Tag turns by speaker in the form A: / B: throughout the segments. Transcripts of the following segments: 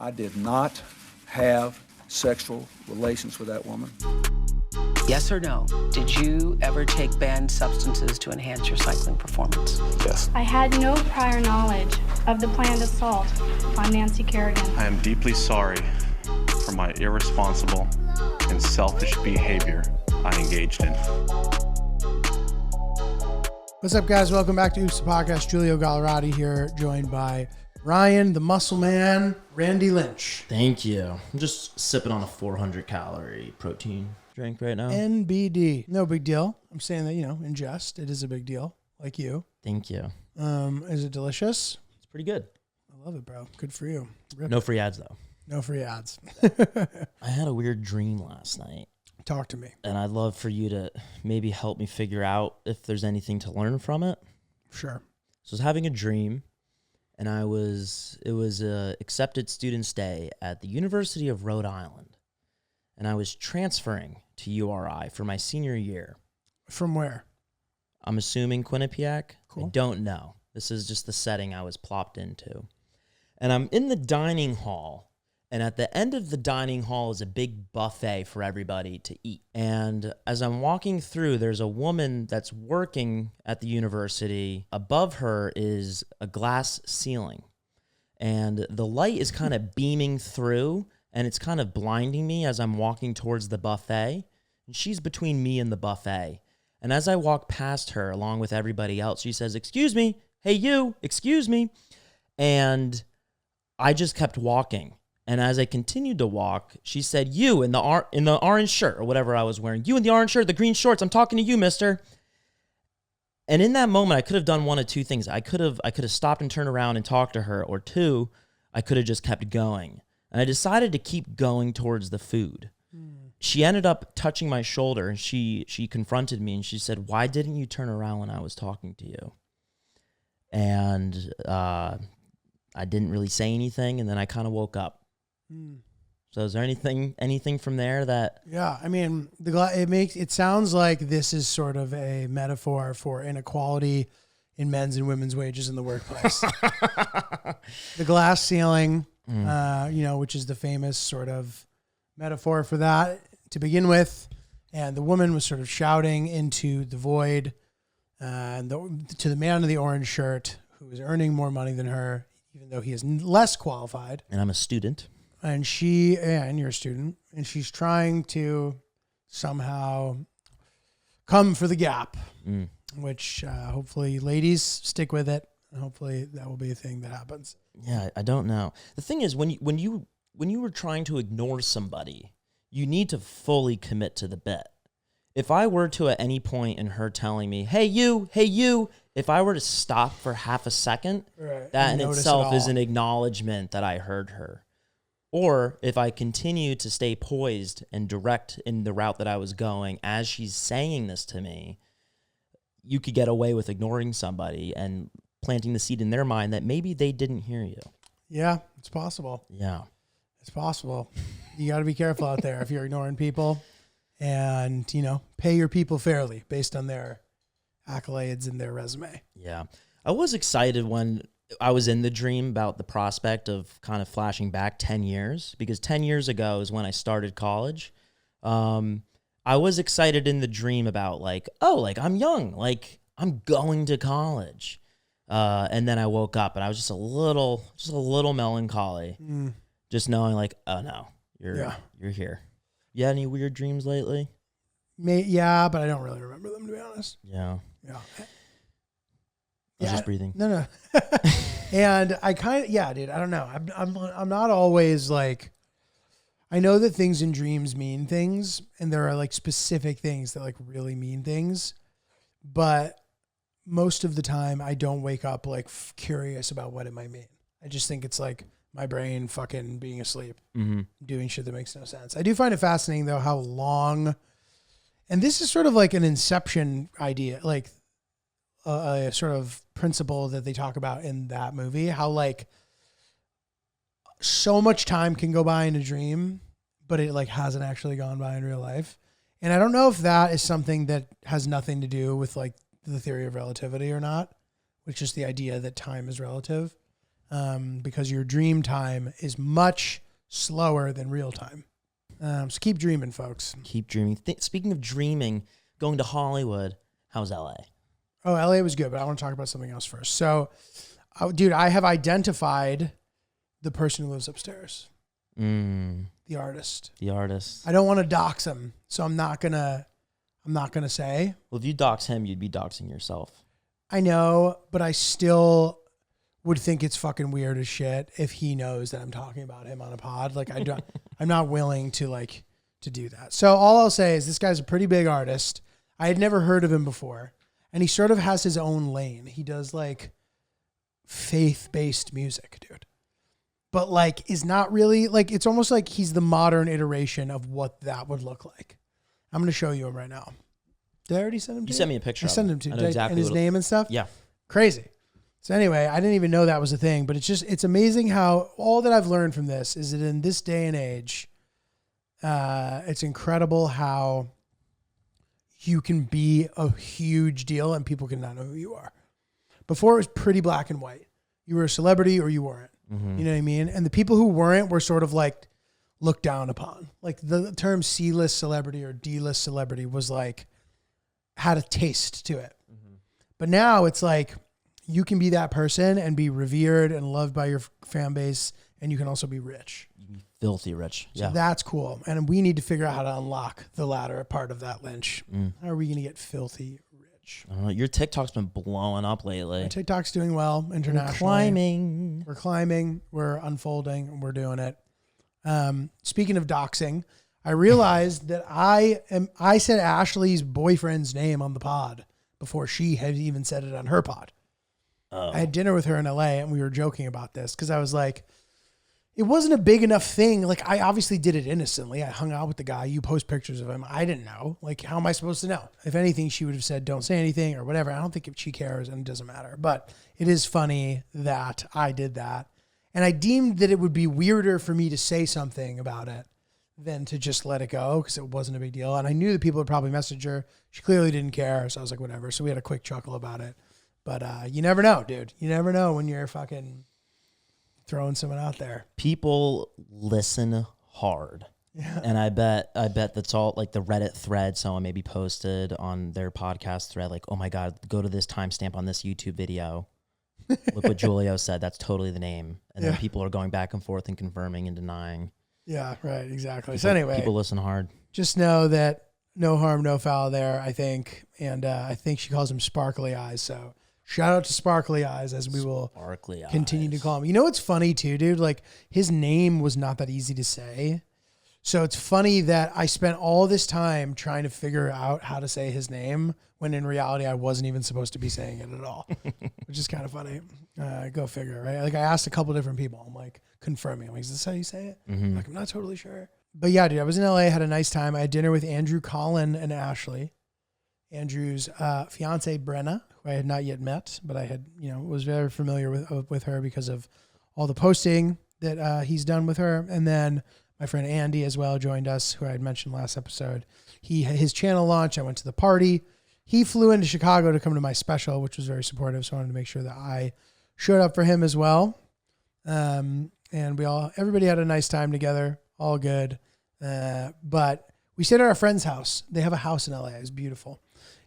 A: I did not have sexual relations with that woman.
B: Yes or no? Did you ever take banned substances to enhance your cycling performance?
C: Yes.
D: I had no prior knowledge of the planned assault on Nancy Kerrigan.
C: I am deeply sorry for my irresponsible and selfish behavior I engaged in.
E: What's up, guys? Welcome back to Oops the Podcast. Julio Gallerati here, joined by Ryan, the Muscle Man, Randy Lynch.
F: Thank you. I'm just sipping on a 400-calorie protein drink right now.
E: NBD. No big deal. I'm saying that, in jest, it is a big deal, like you.
F: Thank you.
E: Is it delicious?
F: It's pretty good.
E: I love it, bro. Good for you. Rip
F: No
E: it.
F: free ads, though.
E: No free ads.
F: I had a weird dream last night.
E: Talk to me.
F: And I'd love for you to maybe help me figure out if there's anything to learn from it.
E: Sure.
F: So I was having a dream, and it was a accepted student's day at the University of Rhode Island. And I was transferring to URI for my senior year.
E: From where?
F: I'm assuming Quinnipiac.
E: Cool.
F: I don't know. This is just the setting I was plopped into. And I'm in the dining hall, and at the end of the dining hall is a big buffet for everybody to eat. And as I'm walking through, there's a woman that's working at the university. Above her is a glass ceiling, and the light is kind of beaming through, and it's kind of blinding me as I'm walking towards the buffet. And she's between me and the buffet. And as I walk past her, along with everybody else, she says, "Excuse me, hey you, excuse me." And I just kept walking. And as I continued to walk, she said, "You in the orange shirt," or whatever I was wearing. "You in the orange shirt, the green shorts, I'm talking to you, mister." And in that moment, I could have done one of two things. I could have stopped and turned around and talked to her, or two, I could have just kept going. And I decided to keep going towards the food. She ended up touching my shoulder, and she confronted me, and she said, "Why didn't you turn around when I was talking to you?" And I didn't really say anything, and then I kind of woke up. So is there anything from there that?
E: Yeah, I mean, it sounds like this is sort of a metaphor for inequality in men's and women's wages in the workplace. The glass ceiling, which is the famous sort of metaphor for that to begin with, and the woman was sort of shouting into the void, to the man in the orange shirt who is earning more money than her, even though he is less qualified.
F: And I'm a student.
E: And and you're a student, and she's trying to somehow come for the gap, which hopefully ladies stick with it, and hopefully that will be a thing that happens.
F: Yeah, I don't know. The thing is, when you were trying to ignore somebody, you need to fully commit to the bit. If I were to at any point in her telling me, hey you, if I were to stop for half a second,
E: right,
F: that in itself is an acknowledgement that I heard her. Or if I continue to stay poised and direct in the route that I was going as she's saying this to me, you could get away with ignoring somebody and planting the seed in their mind that maybe they didn't hear you.
E: Yeah, it's possible.
F: Yeah.
E: It's possible. You got to be careful out there if you're ignoring people, and, pay your people fairly based on their accolades and their resume.
F: Yeah. I was excited when I was in the dream about the prospect of kind of flashing back 10 years, because 10 years ago is when I started college. I was excited in the dream about I'm young, I'm going to college. And then I woke up and I was just a little melancholy, just knowing oh no, you're here. You had any weird dreams lately?
E: Yeah, but I don't really remember them, to be honest.
F: Yeah.
E: Yeah.
F: I was just breathing.
E: No. And I dude, I don't know. I'm not always I know that things in dreams mean things, and there are specific things that really mean things, but most of the time I don't wake up curious about what it might mean. I just think it's my brain fucking being asleep, doing shit that makes no sense. I do find it fascinating though how long, and this is sort of an Inception idea, a sort of principle that they talk about in that movie, how so much time can go by in a dream, but it hasn't actually gone by in real life. And I don't know if that is something that has nothing to do with the theory of relativity or not, which is the idea that time is relative. because your dream time is much slower than real time. So keep dreaming, folks.
F: Keep dreaming. Speaking of dreaming, going to Hollywood, how's LA?
E: Oh, LA was good, but I want to talk about something else first. So, dude, I have identified the person who lives upstairs. The artist.
F: The artist.
E: I don't want to dox him, so I'm not gonna say.
F: Well, if you dox him, you'd be doxing yourself.
E: I know, but I still would think it's fucking weird as shit if he knows that I'm talking about him on a pod. Like I'm not willing to do that. So all I'll say is this guy's a pretty big artist. I had never heard of him before, and he sort of has his own lane. He does like faith-based music, dude. But like is not really like, it's almost like he's the modern iteration of what that would look like. I'm going to show you him right now. Did I already send him to you?
F: You sent me a picture.
E: I sent him to you.
F: I know exactly
E: and his name and stuff?
F: Yeah.
E: Crazy. So anyway, I didn't even know that was a thing, but it's amazing how all that I've learned from this is that in this day and age, it's incredible how you can be a huge deal and people can not know who you are. Before it was pretty black and white. You were a celebrity or you weren't.
F: Mm-hmm.
E: You know what I mean? And the people who weren't were sort of like looked down upon. Like the term C-list celebrity or D-list celebrity was like, had a taste to it. Mm-hmm. But now it's like, you can be that person and be revered and loved by your fan base, and you can also be rich.
F: Filthy rich.
E: So
F: yeah.
E: that's cool. And we need to figure out how to unlock the latter part of that, Lynch. How are we going to get filthy rich?
F: I don't know. Your TikTok's been blowing up lately.
E: My TikTok's doing well internationally. We're climbing. We're unfolding. And we're doing it. Speaking of doxing, I realized that I said Ashley's boyfriend's name on the pod before she had even said it on her pod.
F: Oh.
E: I had dinner with her in LA and we were joking about this because I was like, it wasn't a big enough thing. Like I obviously did it innocently. I hung out with the guy. You post pictures of him. I didn't know. Like, how am I supposed to know? If anything, she would have said, don't say anything or whatever. I don't think if she cares and it doesn't matter, but it is funny that I did that. And I deemed that it would be weirder for me to say something about it than to just let it go because it wasn't a big deal. And I knew that people would probably message her. She clearly didn't care. So I was like, whatever. So we had a quick chuckle about it. But you never know, dude. You never know when you're fucking throwing someone out there.
F: People listen hard.
E: Yeah.
F: And I bet that's all like the Reddit thread someone maybe posted on their podcast thread, like, oh my God, go to this timestamp on this YouTube video. Look what Julio said. That's totally the name. And then people are going back and forth and confirming and denying.
E: Yeah, right. Exactly. So anyway,
F: people listen hard.
E: Just know that no harm, no foul there, I think. And I think she calls him Sparkly Eyes. So shout out to Sparkly Eyes as we will continue to call him. You know what's funny too, dude? Like his name was not that easy to say. So it's funny that I spent all this time trying to figure out how to say his name when in reality I wasn't even supposed to be saying it at all, which is kind of funny. Go figure, right? Like I asked a couple different people. I'm like confirming. I'm like, is this how you say it?
F: Mm-hmm.
E: Like, I'm not totally sure. But yeah, dude, I was in LA, had a nice time. I had dinner with Andrew, Colin, and Ashley. Andrew's fiance, Brenna, who I had not yet met, but I had, was very familiar with her because of all the posting that he's done with her. And then my friend Andy as well joined us, who I had mentioned last episode. His channel launched. I went to the party. He flew into Chicago to come to my special, which was very supportive. So I wanted to make sure that I showed up for him as well. And everybody had a nice time together, all good. But we stayed at our friend's house. They have a house in LA. It's beautiful.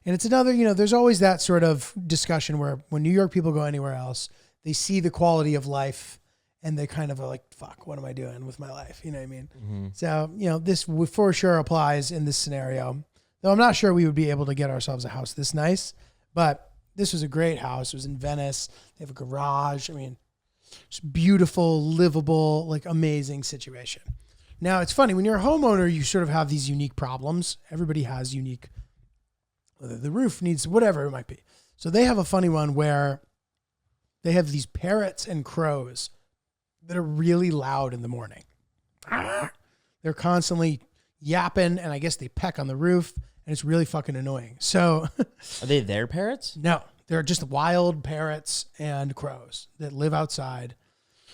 E: And it's another, there's always that sort of discussion where when New York people go anywhere else, they see the quality of life and they kind of are like, fuck, what am I doing with my life? You know what I mean? Mm-hmm. So, this for sure applies in this scenario. Though I'm not sure we would be able to get ourselves a house this nice, but this was a great house. It was in Venice. They have a garage. I mean, it's beautiful, livable, like amazing situation. Now it's funny when you're a homeowner, you sort of have these unique problems. Everybody has unique, whether the roof needs whatever it might be. So they have a funny one where they have these parrots and crows that are really loud in the morning. They're constantly yapping, and I guess they peck on the roof, and it's really fucking annoying. So
F: are they their parrots?
E: No, they're just wild parrots and crows that live outside.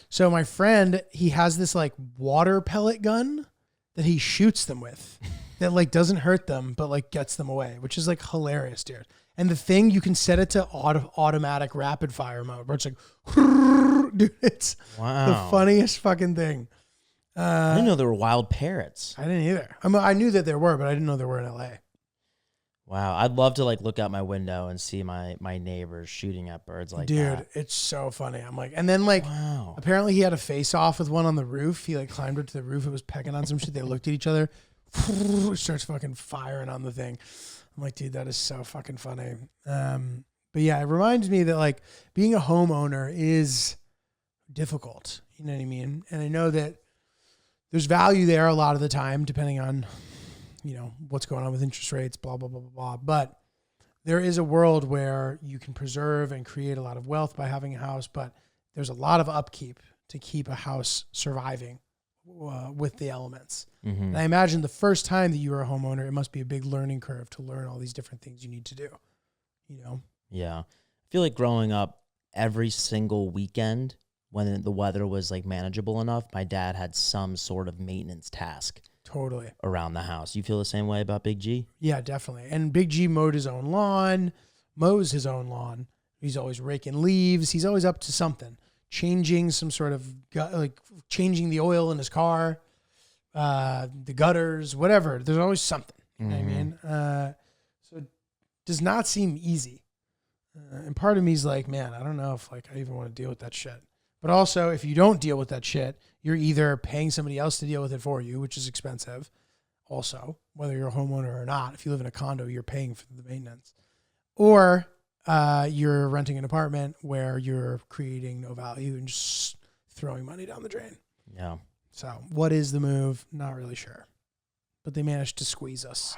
E: So my friend, he has this like water pellet gun that he shoots them with that like doesn't hurt them, but like gets them away, which is like hilarious, dude. And the thing, you can set it to automatic rapid fire mode, where it's like, dude, it's the funniest fucking thing.
F: I didn't know there were wild parrots.
E: I didn't either. I mean, I knew that there were, but I didn't know there were in LA.
F: Wow, I'd love to like look out my window and see my neighbors shooting at birds like that.
E: Dude, it's so funny. I'm like, and then like,
F: Wow.
E: apparently he had a face off with one on the roof. He like climbed up to the roof. It was pecking on some shit. They looked at each other. Starts fucking firing on the thing. I'm like, dude, that is so fucking funny. But yeah, it reminds me that like being a homeowner is difficult. You know what I mean? And I know that there's value there a lot of the time, depending on, you know, what's going on with interest rates, blah, blah, blah, blah, blah. But there is a world where you can preserve and create a lot of wealth by having a house, but there's a lot of upkeep to keep a house surviving with the elements.
F: Mm-hmm.
E: And I imagine the first time that you were a homeowner, it must be a big learning curve to learn all these different things you need to do, you know?
F: Yeah. I feel like growing up every single weekend when the weather was like manageable enough, my dad had some sort of maintenance task.
E: Totally.
F: Around the house. You feel the same way about Big G?
E: Yeah, definitely. And Big G mowed his own lawn, mows his own lawn. He's always raking leaves. He's always up to something. Changing some sort of, like changing the oil in his car, the gutters, whatever. There's always something. You know what I mean? So it does not seem easy. And part of me is like, man, I don't know if like I even want to deal with that shit. But also, if you don't deal with that shit, you're either paying somebody else to deal with it for you, which is expensive. Also, whether you're a homeowner or not, if you live in a condo, you're paying for the maintenance. Or you're renting an apartment where you're creating no value and just throwing money down the drain.
F: Yeah.
E: So what is the move? Not really sure. But they managed to squeeze us.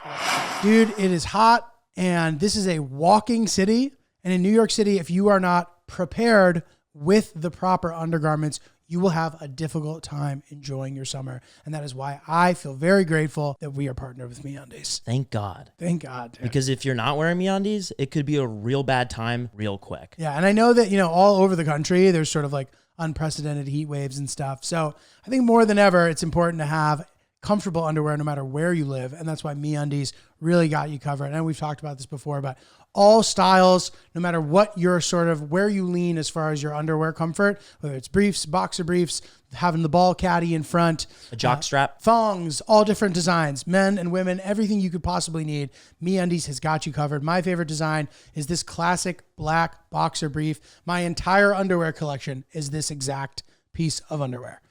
E: Dude, it is hot, and this is a walking city. And in New York City, if you are not prepared with the proper undergarments, you will have a difficult time enjoying your summer. And that is why I feel very grateful that we are partnered with MeUndies.
F: Thank God.
E: Thank God, dude.
F: Because if you're not wearing MeUndies, it could be a real bad time real quick.
E: Yeah, and I know that, you know, all over the country, there's sort of like unprecedented heat waves and stuff. So I think more than ever, it's important to have comfortable underwear no matter where you live. And that's why MeUndies really got you covered. And we've talked about this before, but all styles, no matter what your sort of where you lean as far as your underwear comfort, whether it's briefs, boxer briefs, having the ball caddy in front,
F: a jock strap,
E: thongs, all different designs, men and women, everything you could possibly need. MeUndies has got you covered. My favorite design is this classic black boxer brief. My entire underwear collection is this exact piece of underwear.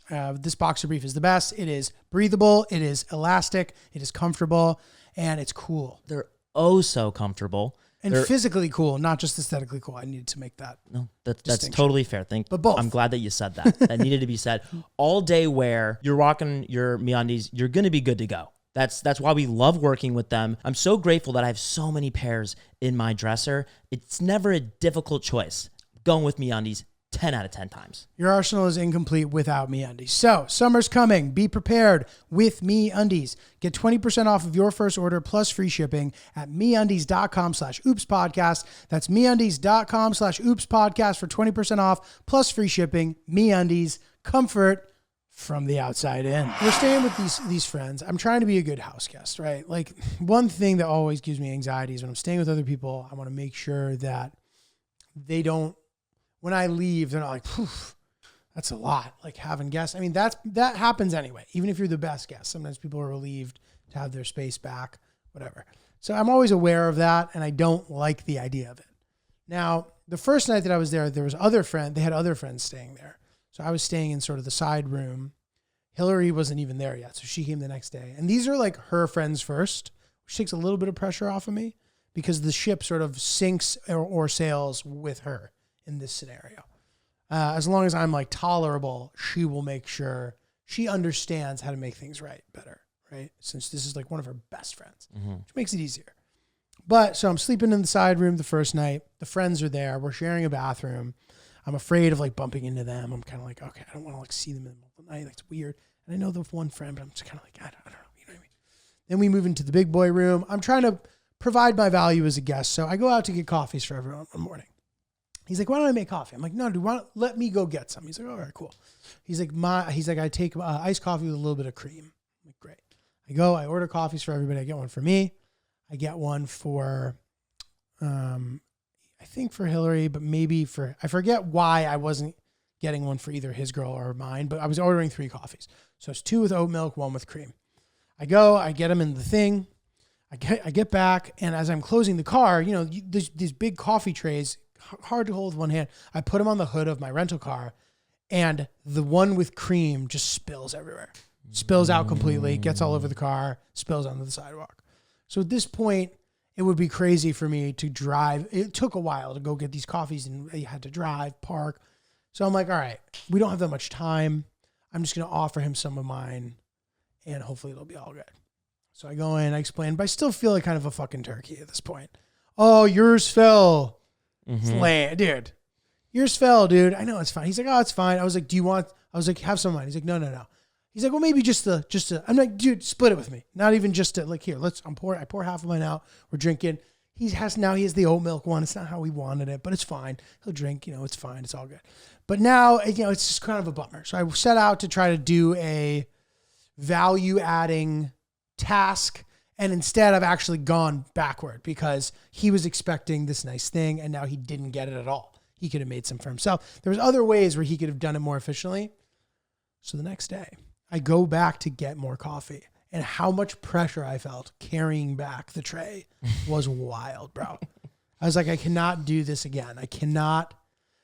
E: This boxer brief is the best. It is breathable. It is elastic. It is comfortable, and it's cool.
F: They're oh so comfortable.
E: And physically cool, not just aesthetically cool. I needed to make that.
F: No, that's totally fair.
E: But both.
F: I'm glad that you said that. That needed to be said. All day wear, you're rocking your MeUndies, you're going to be good to go. That's why we love working with them. I'm so grateful that I have so many pairs in my dresser. It's never a difficult choice. Going with MeUndies 10 out of 10 times.
E: Your arsenal is incomplete without MeUndies. So, summer's coming. Be prepared with MeUndies. Get 20% off of your first order plus free shipping at MeUndies.com/OopsPodcast. That's MeUndies.com/OopsPodcast for 20% off plus free shipping. MeUndies, comfort from the outside in. We're staying with these friends. I'm trying to be a good house guest, right? Like, one thing that always gives me anxiety is when I'm staying with other people, I want to make sure that they don't, when I leave, they're not like, poof, that's a lot. Like having guests. I mean, that happens anyway. Even if you're the best guest, sometimes people are relieved to have their space back, whatever. So I'm always aware of that, and I don't like the idea of it. Now, the first night that I was there, they had other friends staying there. So I was staying in sort of the side room. Hillary wasn't even there yet, so she came the next day. And these are like her friends first, which takes a little bit of pressure off of me because the ship sort of sinks or sails with her in this scenario. As long as I'm like tolerable, she will make sure she understands how to make things better, right? Since this is like one of her best friends, which makes it easier. But so I'm sleeping in the side room the first night. The friends are there. We're sharing a bathroom. I'm afraid of like bumping into them. I'm kind of like, okay, I don't want to like see them in the middle of the night. Like, it's weird. And I know the one friend, but I'm just kind of like, I don't know. You know what I mean? Then we move into the big boy room. I'm trying to provide my value as a guest. So I go out to get coffees for everyone one morning. He's like, why don't I make coffee? I'm like, no, dude, let me go get some. He's like, all right, cool. He's like, I take iced coffee with a little bit of cream. I'm like, great. I order coffees for everybody. I get one for me. I get one for, I think for Hillary, but maybe I forget why I wasn't getting one for either his girl or mine, but I was ordering 3 coffees. So it's 2 with oat milk, 1 with cream. I get them in the thing. I get back, and as I'm closing the car, these big coffee trays, hard to hold with one hand. I put them on the hood of my rental car, and the one with cream just spills everywhere. Spills out completely, gets all over the car, spills onto the sidewalk. So at this point, it would be crazy for me to drive. It took a while to go get these coffees, and I had to drive, park. So I'm like, all right, we don't have that much time. I'm just going to offer him some of mine, and hopefully it'll be all good. So I go in, I explain, but I still feel like kind of a fucking turkey at this point. Oh, yours fell. Dude. Yours fell, dude. I know it's fine. He's like, oh, it's fine. I was like, have some of mine. He's like, no. He's like, well, maybe just I'm like, dude, split it with me. Not even just to, like, here, I pour half of mine out. We're drinking. He has the oat milk one. It's not how we wanted it, but it's fine. He'll drink, it's fine. It's all good. But now, it's just kind of a bummer. So I set out to try to do a value adding task. And instead I've actually gone backward because he was expecting this nice thing and now he didn't get it at all. He could have made some for himself. There was other ways where he could have done it more efficiently. So the next day I go back to get more coffee, and how much pressure I felt carrying back the tray was wild, bro. I was like, I cannot do this again. I cannot.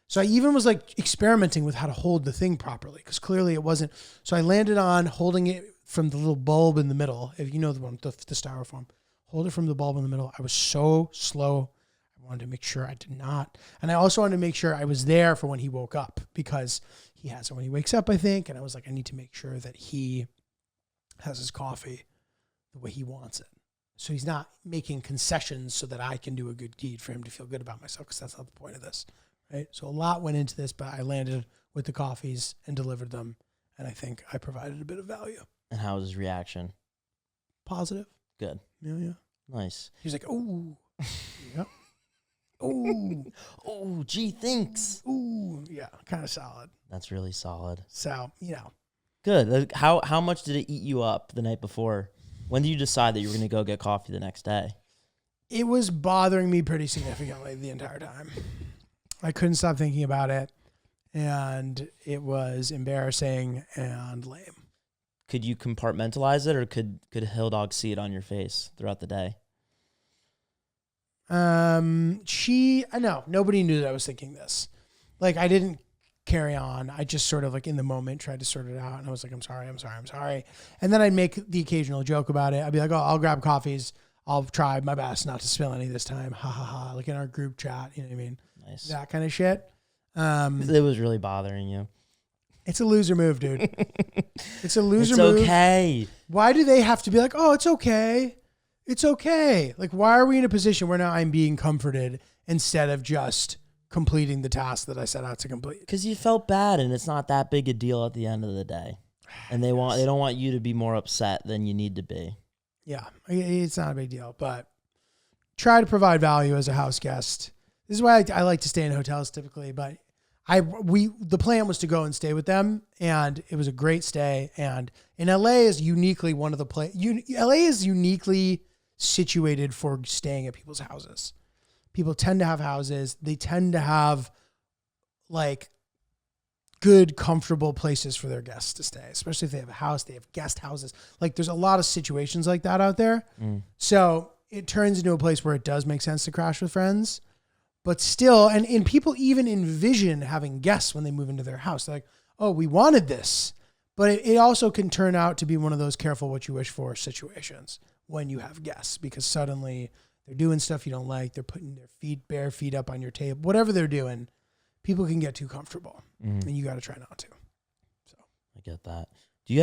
E: So I even was like experimenting with how to hold the thing properly because clearly it wasn't. So I landed on holding it from the little bulb in the middle. If you know the one, the styrofoam, hold it from the bulb in the middle. I was so slow. I wanted to make sure I did not. And I also wanted to make sure I was there for when he woke up because he has it when he wakes up, I think. And I was like, I need to make sure that he has his coffee the way he wants it. So he's not making concessions so that I can do a good deed for him to feel good about myself, because that's not the point of this, right? So a lot went into this, but I landed with the coffees and delivered them. And I think I provided a bit of value.
F: And how was his reaction?
E: Positive.
F: Good.
E: Yeah.
F: Nice.
E: He was like, ooh. Yep. Ooh.
F: Oh, gee, thanks.
E: Ooh. Yeah, kind of solid.
F: That's really solid.
E: So,
F: Good. How much did it eat you up the night before? When did you decide that you were going to go get coffee the next day?
E: It was bothering me pretty significantly the entire time. I couldn't stop thinking about it, and it was embarrassing and lame.
F: Could you compartmentalize it, or could Hill Dog see it on your face throughout the day?
E: I know nobody knew that I was thinking this. Like, I didn't carry on. I just sort of like in the moment tried to sort it out, and I was like, I'm sorry. And then I'd make the occasional joke about it. I'd be like, oh, I'll grab coffees. I'll try my best not to spill any this time. Ha ha ha. Like in our group chat, you know what I mean?
F: Nice.
E: That kind of shit.
F: It was really bothering you.
E: It's a loser move, dude. It's a loser move.
F: It's okay.
E: Why do they have to be like, oh, it's okay? It's okay. Like, why are we in a position where now I'm being comforted instead of just completing the task that I set out to complete?
F: Because you felt bad, and it's not that big a deal at the end of the day. And they don't want you to be more upset than you need to be.
E: Yeah, it's not a big deal, but try to provide value as a house guest. This is why I like to stay in hotels typically, but the plan was to go and stay with them, and it was a great stay. And in LA is uniquely one of the LA is uniquely situated for staying at people's houses. People tend to have houses. They tend to have like good, comfortable places for their guests to stay, especially if they have a house, they have guest houses. Like there's a lot of situations like that out there. So it turns into a place where it does make sense to crash with friends. But still, and people even envision having guests when they move into their house. They're like, oh, we wanted this. But it also can turn out to be one of those careful what you wish for situations when you have guests, because suddenly they're doing stuff you don't like. They're putting their bare feet up on your table. Whatever they're doing, people can get too comfortable. And you got to try not to. So
F: I get that. Do you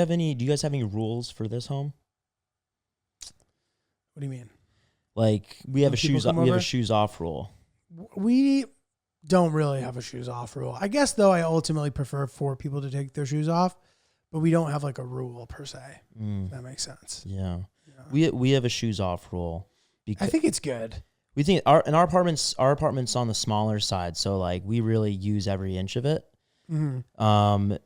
F: guys have any rules for this home?
E: What do you mean?
F: Like we have a shoes off rule.
E: We don't really have a shoes off rule. I guess, though, I ultimately prefer for people to take their shoes off, but we don't have like a rule per se. If that makes sense.
F: Yeah. We have a shoes off rule.
E: I think it's good.
F: We think our apartment's on the smaller side, so like we really use every inch of it.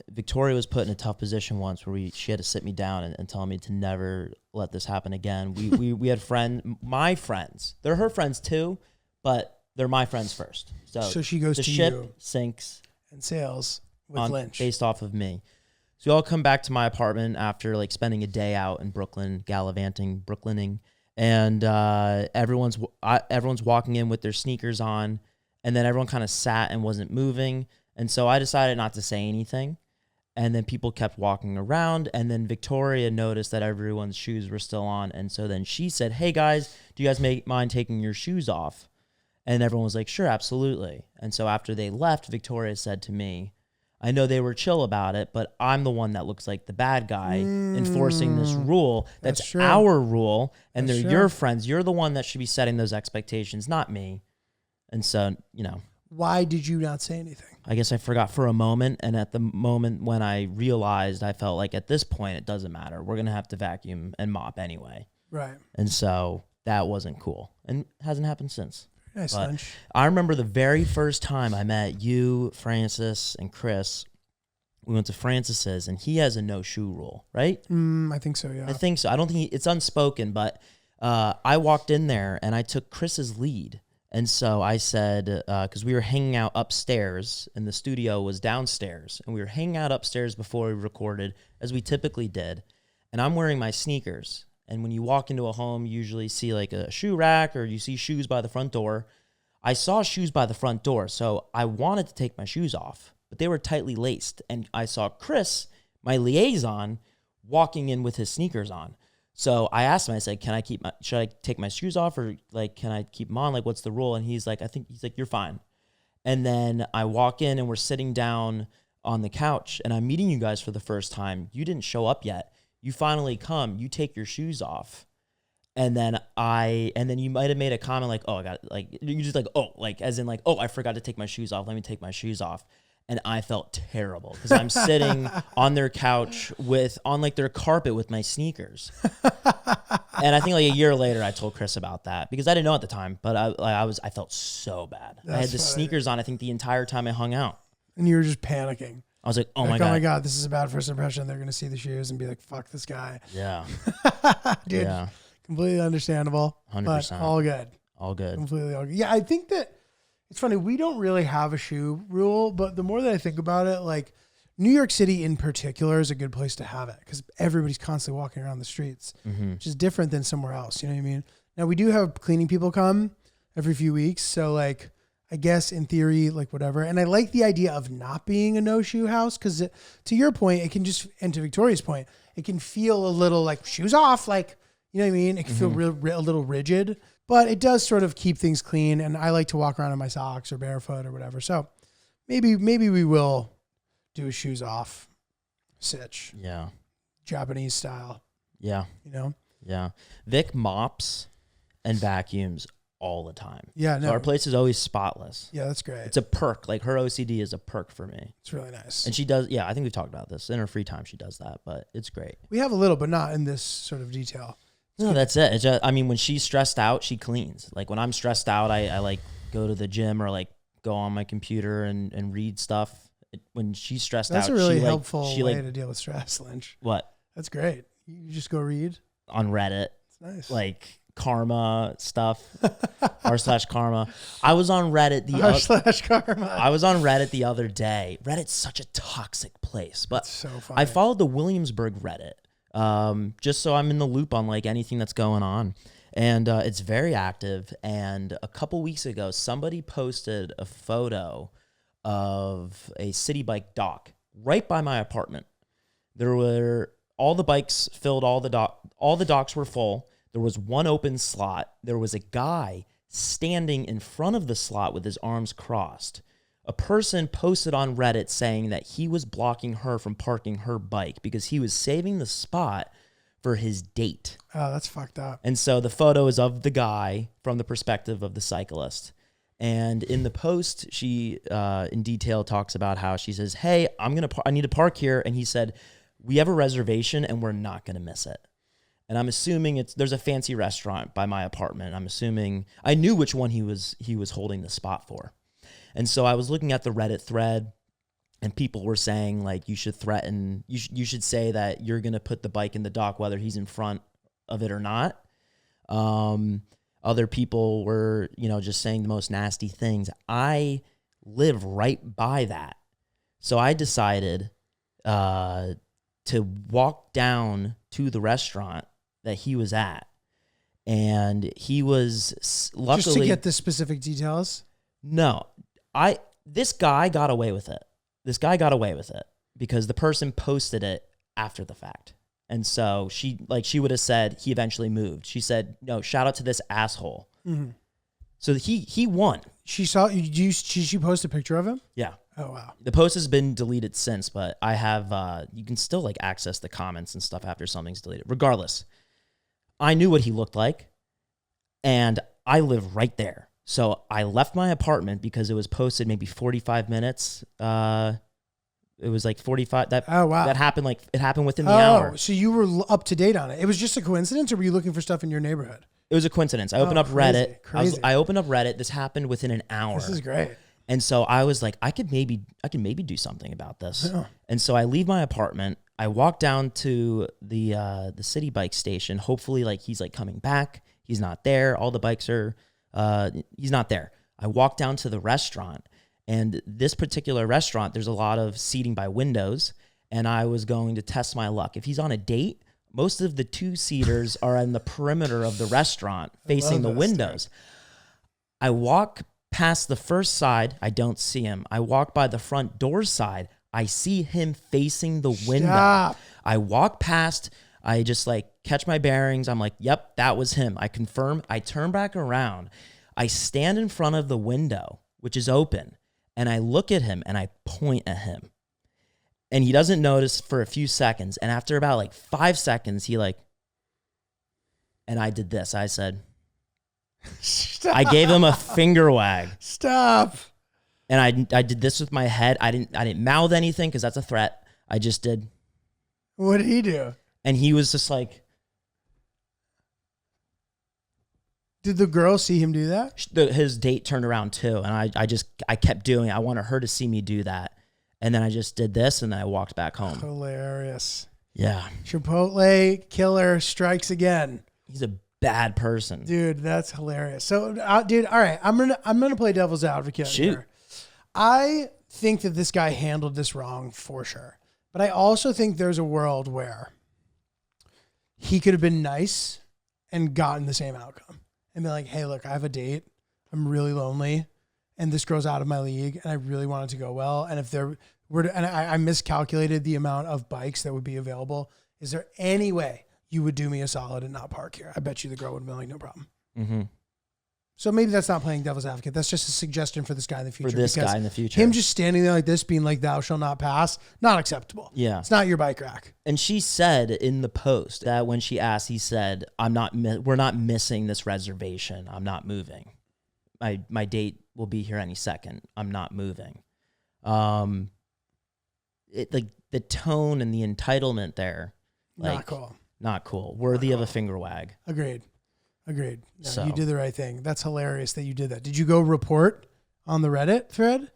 F: Victoria was put in a tough position once where she had to sit me down and tell me to never let this happen again. We had my friends. They're her friends too, but they're my friends first.
E: So she goes
F: the
E: to
F: ship
E: you
F: sinks
E: and sails with Lynch.
F: based off of me. So we all come back to my apartment after like spending a day out in Brooklyn, gallivanting, Brooklyning, and everyone's walking in with their sneakers on, and then everyone kind of sat and wasn't moving, and so I decided not to say anything, and then people kept walking around, and then Victoria noticed that everyone's shoes were still on, and so then she said, "Hey guys, do you guys mind taking your shoes off?" And everyone was like, "Sure, absolutely." And so after they left, Victoria said to me, "I know they were chill about it, but I'm the one that looks like the bad guy enforcing this rule. That's
E: true.
F: our rule, and
E: That's
F: they're
E: true.
F: your friends. You're the one that should be setting those expectations, not me." And so,
E: Why did you not say anything?
F: I guess I forgot for a moment, and at the moment when I realized, I felt like at this point, it doesn't matter. We're going to have to vacuum and mop anyway.
E: Right.
F: And so that wasn't cool, and hasn't happened since.
E: Nice,
F: But
E: Lynch.
F: I remember the very first time I met you, Francis, and Chris. We went to Francis's, and he has a no-shoe rule, right?
E: I think so, yeah.
F: I think so. I don't think it's unspoken, but I walked in there, and I took Chris's lead. And so I said, because we were hanging out upstairs, and the studio was downstairs, and we were hanging out upstairs before we recorded, as we typically did, and I'm wearing my sneakers. And when you walk into a home, you usually see like a shoe rack or you see shoes by the front door. I saw shoes by the front door, so I wanted to take my shoes off, but they were tightly laced. And I saw Chris, my liaison, walking in with his sneakers on. So I asked him, I said, should I take my shoes off, or like, can I keep them on? Like, what's the rule? And he's like, you're fine. And then I walk in and we're sitting down on the couch and I'm meeting you guys for the first time. You didn't show up yet. You finally come, you take your shoes off. And then you might have made a comment like, "Oh, I got," like, you just like, "Oh," like, as in like, "Oh, I forgot to take my shoes off. Let me take my shoes off." And I felt terrible because I'm sitting on their couch on like their carpet with my sneakers. And I think like a year later, I told Chris about that because I didn't know at the time, but I felt so bad. I had the sneakers on, I think the entire time I hung out.
E: And you were just panicking.
F: I was like, oh
E: Like,
F: my
E: oh my
F: God.
E: God, this is a bad first impression. They're going to see the shoes and be like, fuck this guy.
F: Yeah.
E: Dude,
F: Yeah.
E: completely understandable.
F: 100%.
E: But all good.
F: All good.
E: Completely all good. Yeah, I think that it's funny. We don't really have a shoe rule, but the more that I think about it, like New York City in particular is a good place to have it because everybody's constantly walking around the streets, which is different than somewhere else. You know what I mean? Now, we do have cleaning people come every few weeks. So, like, I guess in theory, like whatever. And I like the idea of not being a no-shoe house because to your point, it can just, and to Victoria's point, it can feel a little like shoes off, like, you know what I mean? It can feel a little rigid, but it does sort of keep things clean. And I like to walk around in my socks or barefoot or whatever. So maybe we will do a shoes off sitch.
F: Yeah.
E: Japanese style,
F: Yeah.
E: you know?
F: Yeah. Vic mops and vacuums all the time.
E: Yeah,
F: So
E: no.
F: our place is always spotless.
E: Yeah, that's great.
F: It's a perk. Like her OCD is a perk for me.
E: It's really nice.
F: And she does, yeah, I think we've talked about this. In her free time, she does that, but it's great.
E: We have a little, but not in this sort of detail.
F: No, that's it. It's just, I mean, when she's stressed out, she cleans. Like when I'm stressed out, I like go to the gym or like go on my computer and read stuff. When she's stressed
E: That's
F: out,
E: a really
F: she
E: helpful
F: she
E: way to deal with stress, Lynch.
F: what?
E: That's great. You just go read.
F: On Reddit,
E: It's nice.
F: like karma stuff, r/karma. I was on Reddit
E: /karma.
F: I was on Reddit the other day. Reddit's such a toxic place, but
E: So funny.
F: I followed the Williamsburg Reddit, just so I'm in the loop on like anything that's going on. And it's very active. And a couple weeks ago, somebody posted a photo of a city bike dock right by my apartment. There were all the bikes filled, all the docks were full. There was one open slot. There was a guy standing in front of the slot with his arms crossed. A person posted on Reddit saying that he was blocking her from parking her bike because he was saving the spot for his date.
E: Oh, that's fucked up.
F: And so the photo is of the guy from the perspective of the cyclist. And in the post, she in detail talks about how she says, "Hey, I need to park here." And he said, "We have a reservation and we're not going to miss it." And I'm assuming there's a fancy restaurant by my apartment. I'm assuming I knew which one he was holding the spot for. And so I was looking at the Reddit thread, And people were saying like, you should threaten, you should say that you're going to put the bike in the dock, whether he's in front of it or not. Other people were, just saying the most nasty things. I live right by that. So I decided to walk down to the restaurant that he was at. And he was luckily...
E: Just to get the specific details?
F: No. This guy got away with it. This guy got away with it because the person posted it after the fact. And so she would have said he eventually moved. She said, no, shout out to this asshole.
E: Mm-hmm.
F: So he won.
E: She post a picture of him?
F: Yeah.
E: Oh, wow.
F: The post has been deleted since, but I have, you can still like access the comments and stuff after something's deleted. Regardless, I knew what he looked like and I live right there. So I left my apartment because it was posted maybe 45 minutes. It was like 45.
E: Oh, wow.
F: That happened it happened within the hour.
E: So you were up to date on it. It was just a coincidence, or were you looking for stuff in your neighborhood?
F: It was a coincidence. I opened up
E: crazy,
F: Reddit.
E: crazy.
F: I opened up Reddit. This happened within an hour.
E: This is great.
F: And so I was like, I could maybe do something about this.
E: Yeah.
F: And so I leave my apartment. I walk down to the city bike station. Hopefully, like he's like coming back. He's not there. All the bikes are. He's not there. I walk down to the restaurant, and this particular restaurant, there's a lot of seating by windows. And I was going to test my luck. If he's on a date, most of the two-seaters are in the perimeter of the restaurant, facing the windows. I walk past the first side, I don't see him. I walk by the front door side, I see him facing the window.
E: Stop.
F: I walk past, I just like catch my bearings. I'm like, yep, that was him. I confirm. I turn back around. I stand in front of the window, which is open, and I look at him and I point at him. And he doesn't notice for a few seconds. And after about like 5 seconds, and I did this. I said,
E: Stop.
F: I gave him a finger wag.
E: Stop.
F: And I did this with my head. I didn't mouth anything because that's a threat. I just did.
E: What did he do?
F: And he was just like.
E: Did the girl see him do that?
F: His date turned around too. And I kept doing it. I wanted her to see me do that. And then I just did this and then I walked back home.
E: Hilarious.
F: Yeah.
E: Chipotle killer strikes again.
F: He's a bad person.
E: Dude, that's hilarious. So, dude, all right, I'm gonna play devil's advocate
F: Shoot.
E: here. I think that this guy handled this wrong for sure, but I also think there's a world where he could have been nice and gotten the same outcome and be like, "Hey, look, I have a date. I'm really lonely, and this girl's out of my league, and I really want it to go well. And if there were, and I miscalculated the amount of bikes that would be available. Is there any way you would do me a solid and not park here? I bet you the girl would have been like, no problem."
F: Mm-hmm.
E: So maybe that's not playing devil's advocate. That's just a suggestion for this guy in the future.
F: For this
E: because
F: guy in the future.
E: him just standing there like this, being like, "Thou shall not pass," not acceptable.
F: Yeah.
E: It's not your bike rack.
F: And she said in the post that when she asked, he said, we're not missing this reservation. I'm not moving. My date will be here any second. I'm not moving. Like the tone and the entitlement there. Like,
E: Not cool.
F: Not cool. Worthy of a finger wag.
E: Agreed. No,
F: So-
E: you did the right thing. That's hilarious that you did that. Did you go report on the Reddit thread?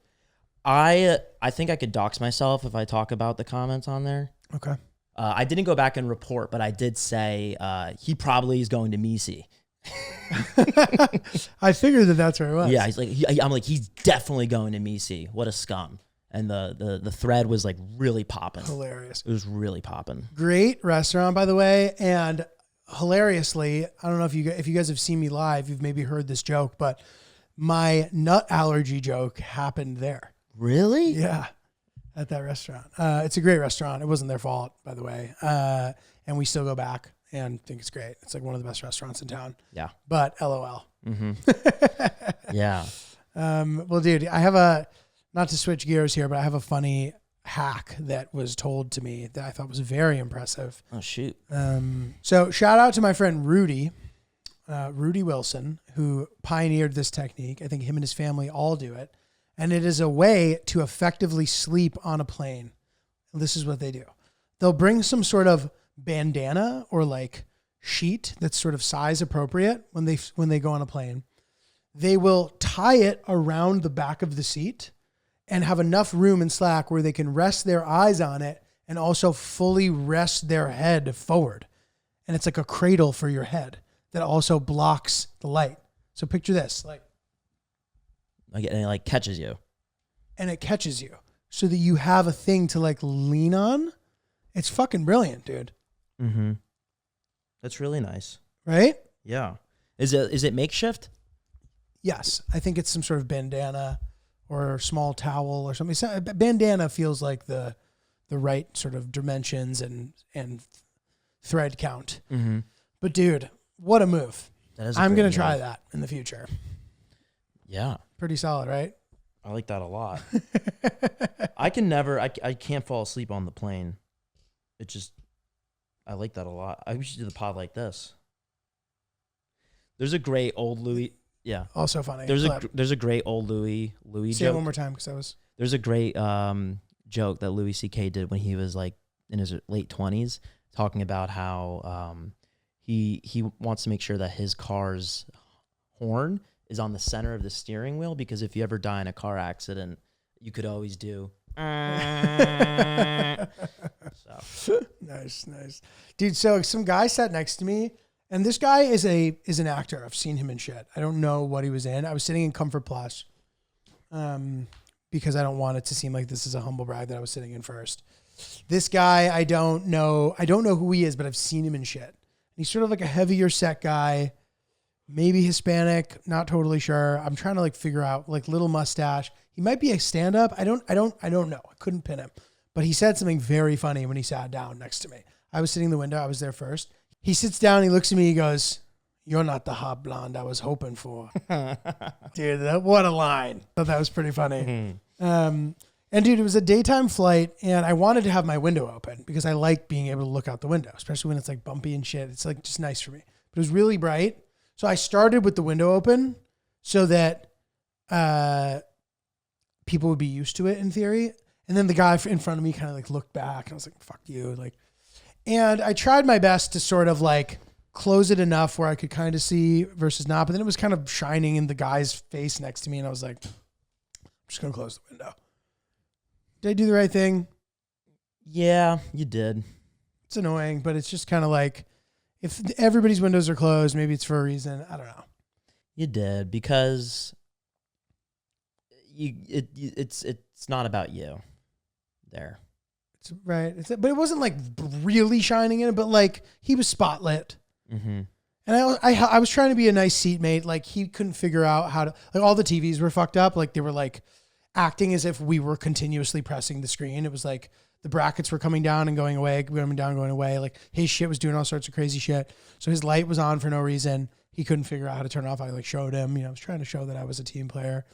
F: I think I could dox myself if I talk about the comments on there.
E: Okay.
F: I didn't go back and report, but I did say he probably is going to Misi.
E: I figured that's where it was.
F: Yeah, I'm like, he's definitely going to Misi. What a scum. And the thread was like really popping.
E: Hilarious.
F: It was really popping.
E: Great restaurant, by the way. And hilariously, I don't know if you guys have seen me live, you've maybe heard this joke, but my nut allergy joke happened there.
F: Really?
E: Yeah, at that restaurant. It's a great restaurant. It wasn't their fault, by the way. And we still go back and think it's great. It's like one of the best restaurants in town.
F: Yeah.
E: But LOL.
F: Mm-hmm. Yeah.
E: Well, dude, I have not to switch gears here, but I have a funny hack that was told to me that I thought was very impressive.
F: Oh, shoot.
E: So shout out to my friend Rudy Wilson, who pioneered this technique. I think him and his family all do it. And it is a way to effectively sleep on a plane. This is what they do. They'll bring some sort of bandana or like sheet that's sort of size appropriate when they go on a plane. They will tie it around the back of the seat and have enough room in Slack where they can rest their eyes on it and also fully rest their head forward. And it's like a cradle for your head that also blocks the light. So picture this, like,
F: and it like catches you.
E: and it catches you so that you have a thing to like lean on. It's fucking brilliant, dude.
F: Mm-hmm. That's really nice.
E: Right?
F: Yeah. Is it makeshift?
E: Yes. I think it's some sort of bandana or small towel or something. Bandana feels like the right sort of dimensions and thread count.
F: Mm-hmm.
E: But dude, what a move.
F: That is
E: I'm going to
F: great
E: try
F: move.
E: that in the future.
F: Yeah.
E: Pretty solid, right?
F: I like that a lot. I can't fall asleep on the plane. I like that a lot. I wish you do the pod like this. There's a great old Louis. Yeah.
E: Also funny.
F: There's a great old Louis
E: Say
F: joke.
E: it one more time because I was.
F: There's a great joke that Louis C.K. did when he was like in his late 20s, talking about how he wants to make sure that his car's horn is on the center of the steering wheel, because if you ever die in a car accident, you could always do. So.
E: Nice. Dude, so some guy sat next to me, and this guy is an actor. I've seen him in shit. I don't know what he was in. I was sitting in Comfort Plus because I don't want it to seem like this is a humble brag that I was sitting in first. This guy, I don't know who he is, but I've seen him in shit. He's sort of like a heavier set guy, maybe Hispanic, not totally sure. I'm trying to like figure out, like, little mustache. He might be a stand-up. I don't know. I couldn't pin him. But he said something very funny when he sat down next to me. I was sitting in the window. I was there first. He sits down. He looks at me. He goes, "You're not the hot blonde I was hoping for." Dude, what a line. I thought that was pretty funny. And dude, it was a daytime flight, and I wanted to have my window open because I like being able to look out the window, especially when it's like bumpy and shit. It's like just nice for me. But it was really bright. So I started with the window open so that people would be used to it in theory. And then the guy in front of me kind of like looked back, and I was like, "Fuck you." And I tried my best to sort of like close it enough where I could kind of see versus not. But then it was kind of shining in the guy's face next to me. And I was like, I'm just going to close the window. Did I do the right thing?
F: Yeah, you did.
E: It's annoying, but it's just kind of like, if everybody's windows are closed, maybe it's for a reason. I don't know.
F: You did, because it's not about you there.
E: It's right. But it wasn't like really shining in it, but like he was spotlit.
F: Mm-hmm.
E: And I was trying to be a nice seatmate. Like he couldn't figure out how to, like all the TVs were fucked up. Like they were like acting as if we were continuously pressing the screen. It was like the brackets were coming down and going away, coming down, going away. Like his shit was doing all sorts of crazy shit. So his light was on for no reason. He couldn't figure out how to turn it off. I like showed him, I was trying to show that I was a team player.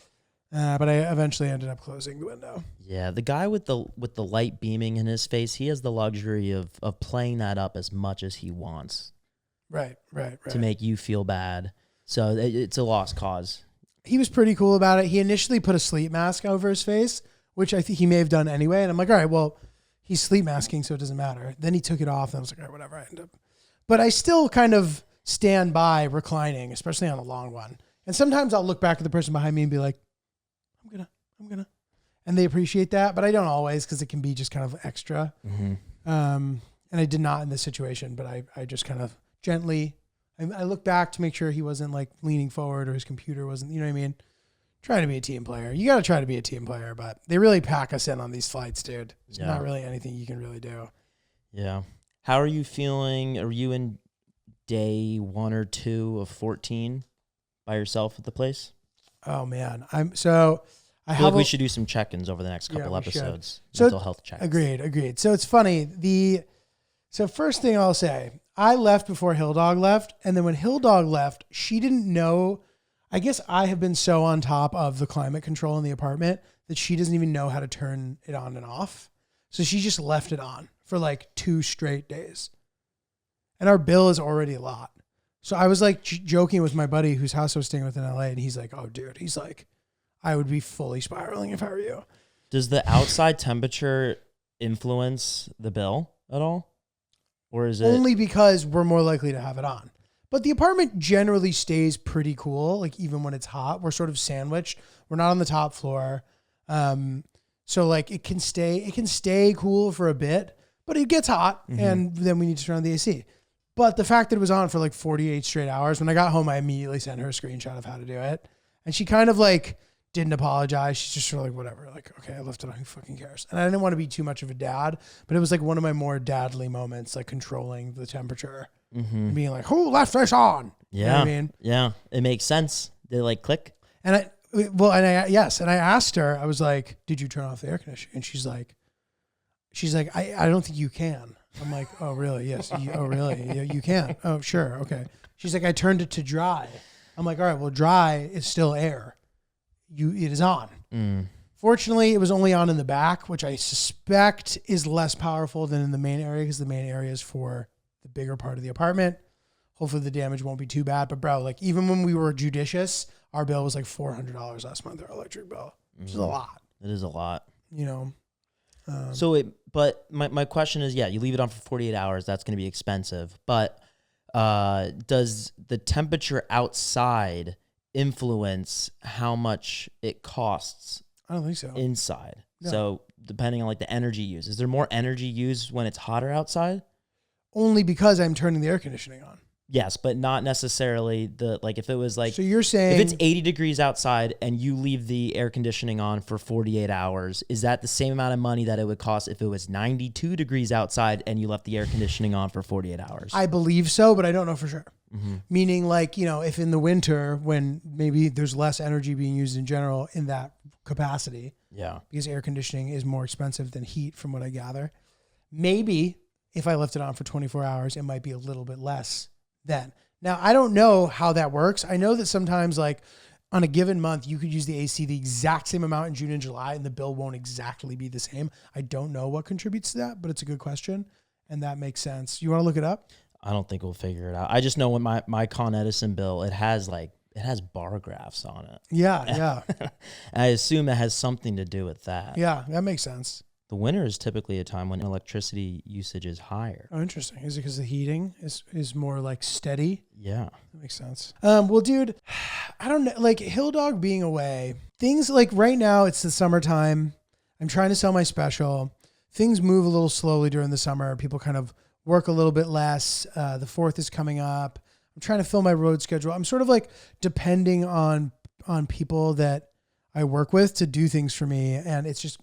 E: But I eventually ended up closing the window.
F: Yeah, the guy with the light beaming in his face, he has the luxury of playing that up as much as he wants.
E: Right.
F: To make you feel bad. So it's a lost cause.
E: He was pretty cool about it. He initially put a sleep mask over his face, which I think he may have done anyway. And I'm like, all right, well, he's sleep masking, so it doesn't matter. Then he took it off, and I was like, all right, whatever. I end up. But I still kind of stand by reclining, especially on a long one. And sometimes I'll look back at the person behind me and be like, I'm gonna. And they appreciate that, but I don't always, because it can be just kind of extra.
F: Mm-hmm.
E: And I did not in this situation, but I just kind of gently, I look back to make sure he wasn't like leaning forward or his computer wasn't, you know what I mean? Trying to be a team player. You got to try to be a team player, but they really pack us in on these flights, dude. There's not really anything you can really do.
F: Yeah. How are you feeling? Are you in day 1 or 2 of 14 by yourself at the place?
E: Oh man.
F: I feel like we should do some check-ins over the next couple episodes. Mental health checks.
E: Agreed. So it's funny. So first thing I'll say, I left before Hill Dog left. And then when Hill Dog left, she didn't know. I guess I have been so on top of the climate control in the apartment that she doesn't even know how to turn it on and off. So she just left it on for like 2 straight days. And our bill is already a lot. So I was like joking with my buddy whose house I was staying with in LA. And he's like, oh dude, he's like, I would be fully spiraling if I were you.
F: Does the outside temperature influence the bill at all? Or is it
E: only because we're more likely to have it on? But the apartment generally stays pretty cool, like even when it's hot. We're sort of sandwiched. We're not on the top floor. So like it can stay cool for a bit, but it gets hot and then we need to turn on the AC. But the fact that it was on for like 48 straight hours, when I got home, I immediately sent her a screenshot of how to do it. And she kind of like didn't apologize. She's just sort of like, whatever. Like, okay, I left it on. Who fucking cares? And I didn't want to be too much of a dad, but it was like one of my more dadly moments, like controlling the temperature and being like, who left this on?
F: Yeah.
E: You know what I mean?
F: Yeah. It makes sense. Did it like click?
E: And I asked her, I was like, did you turn off the air conditioning? And she's like, I don't think you can. I'm like, oh really? Yes. Oh really? Yeah, you can. Oh sure. Okay. She's like, I turned it to dry. I'm like, all right, well, dry is still air. It is on. Fortunately, it was only on in the back, which I suspect is less powerful than in the main area, because the main area is for the bigger part of the apartment. Hopefully the damage won't be too bad. But bro, like even when we were judicious, our bill was like $400 last month, our electric bill, which is a lot.
F: It is a lot.
E: You know?
F: But my question is, yeah, you leave it on for 48 hours. That's going to be expensive. But does the temperature outside influence how much it costs?
E: I don't think so.
F: Inside.
E: No.
F: So depending on like the energy used, is there more energy used when it's hotter outside?
E: Only because I'm turning the air conditioning on.
F: Yes, but not necessarily like if it was like,
E: so you're saying
F: if it's 80 degrees outside and you leave the air conditioning on for 48 hours, is that the same amount of money that it would cost if it was 92 degrees outside and you left the air conditioning on for 48 hours?
E: I believe so, but I don't know for sure. Meaning like, you know, if in the winter when maybe there's less energy being used in general in that capacity,
F: yeah,
E: because air conditioning is more expensive than heat from what I gather, maybe if I left it on for 24 hours, it might be a little bit less then. Now, I don't know how that works. I know that sometimes like on a given month, you could use the AC the exact same amount in June and July and the bill won't exactly be the same. I don't know what contributes to that, but it's a good question. And that makes sense. You want to look it up?
F: I don't think we'll figure it out. I just know when my Con Edison bill, it has bar graphs on it.
E: Yeah.
F: I assume it has something to do with that.
E: Yeah, that makes sense.
F: The winter is typically a time when electricity usage is higher.
E: Oh, interesting. Is it because the heating is more like steady?
F: Yeah.
E: That makes sense. Well, dude, I don't know. Like Hill Dog being away, things like right now it's the summertime. I'm trying to sell my special. Things move a little slowly during the summer. People kind of work a little bit less. The 4th is coming up. I'm trying to fill my road schedule. I'm sort of like depending on people that I work with to do things for me. And it's just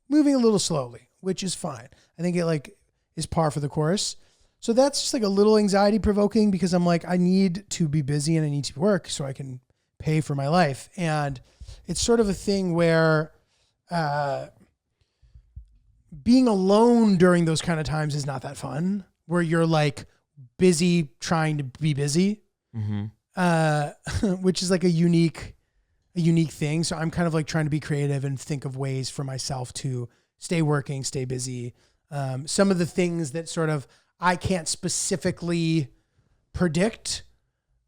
E: moving a little slowly, which is fine. I think it like is par for the course. So that's just like a little anxiety provoking because I'm like, I need to be busy and I need to work so I can pay for my life. And it's sort of a thing where, being alone during those kind of times is not that fun, where you're like busy trying to be busy, which is like a unique thing. So I'm kind of like trying to be creative and think of ways for myself to stay working, stay busy. Some of the things that sort of I can't specifically predict,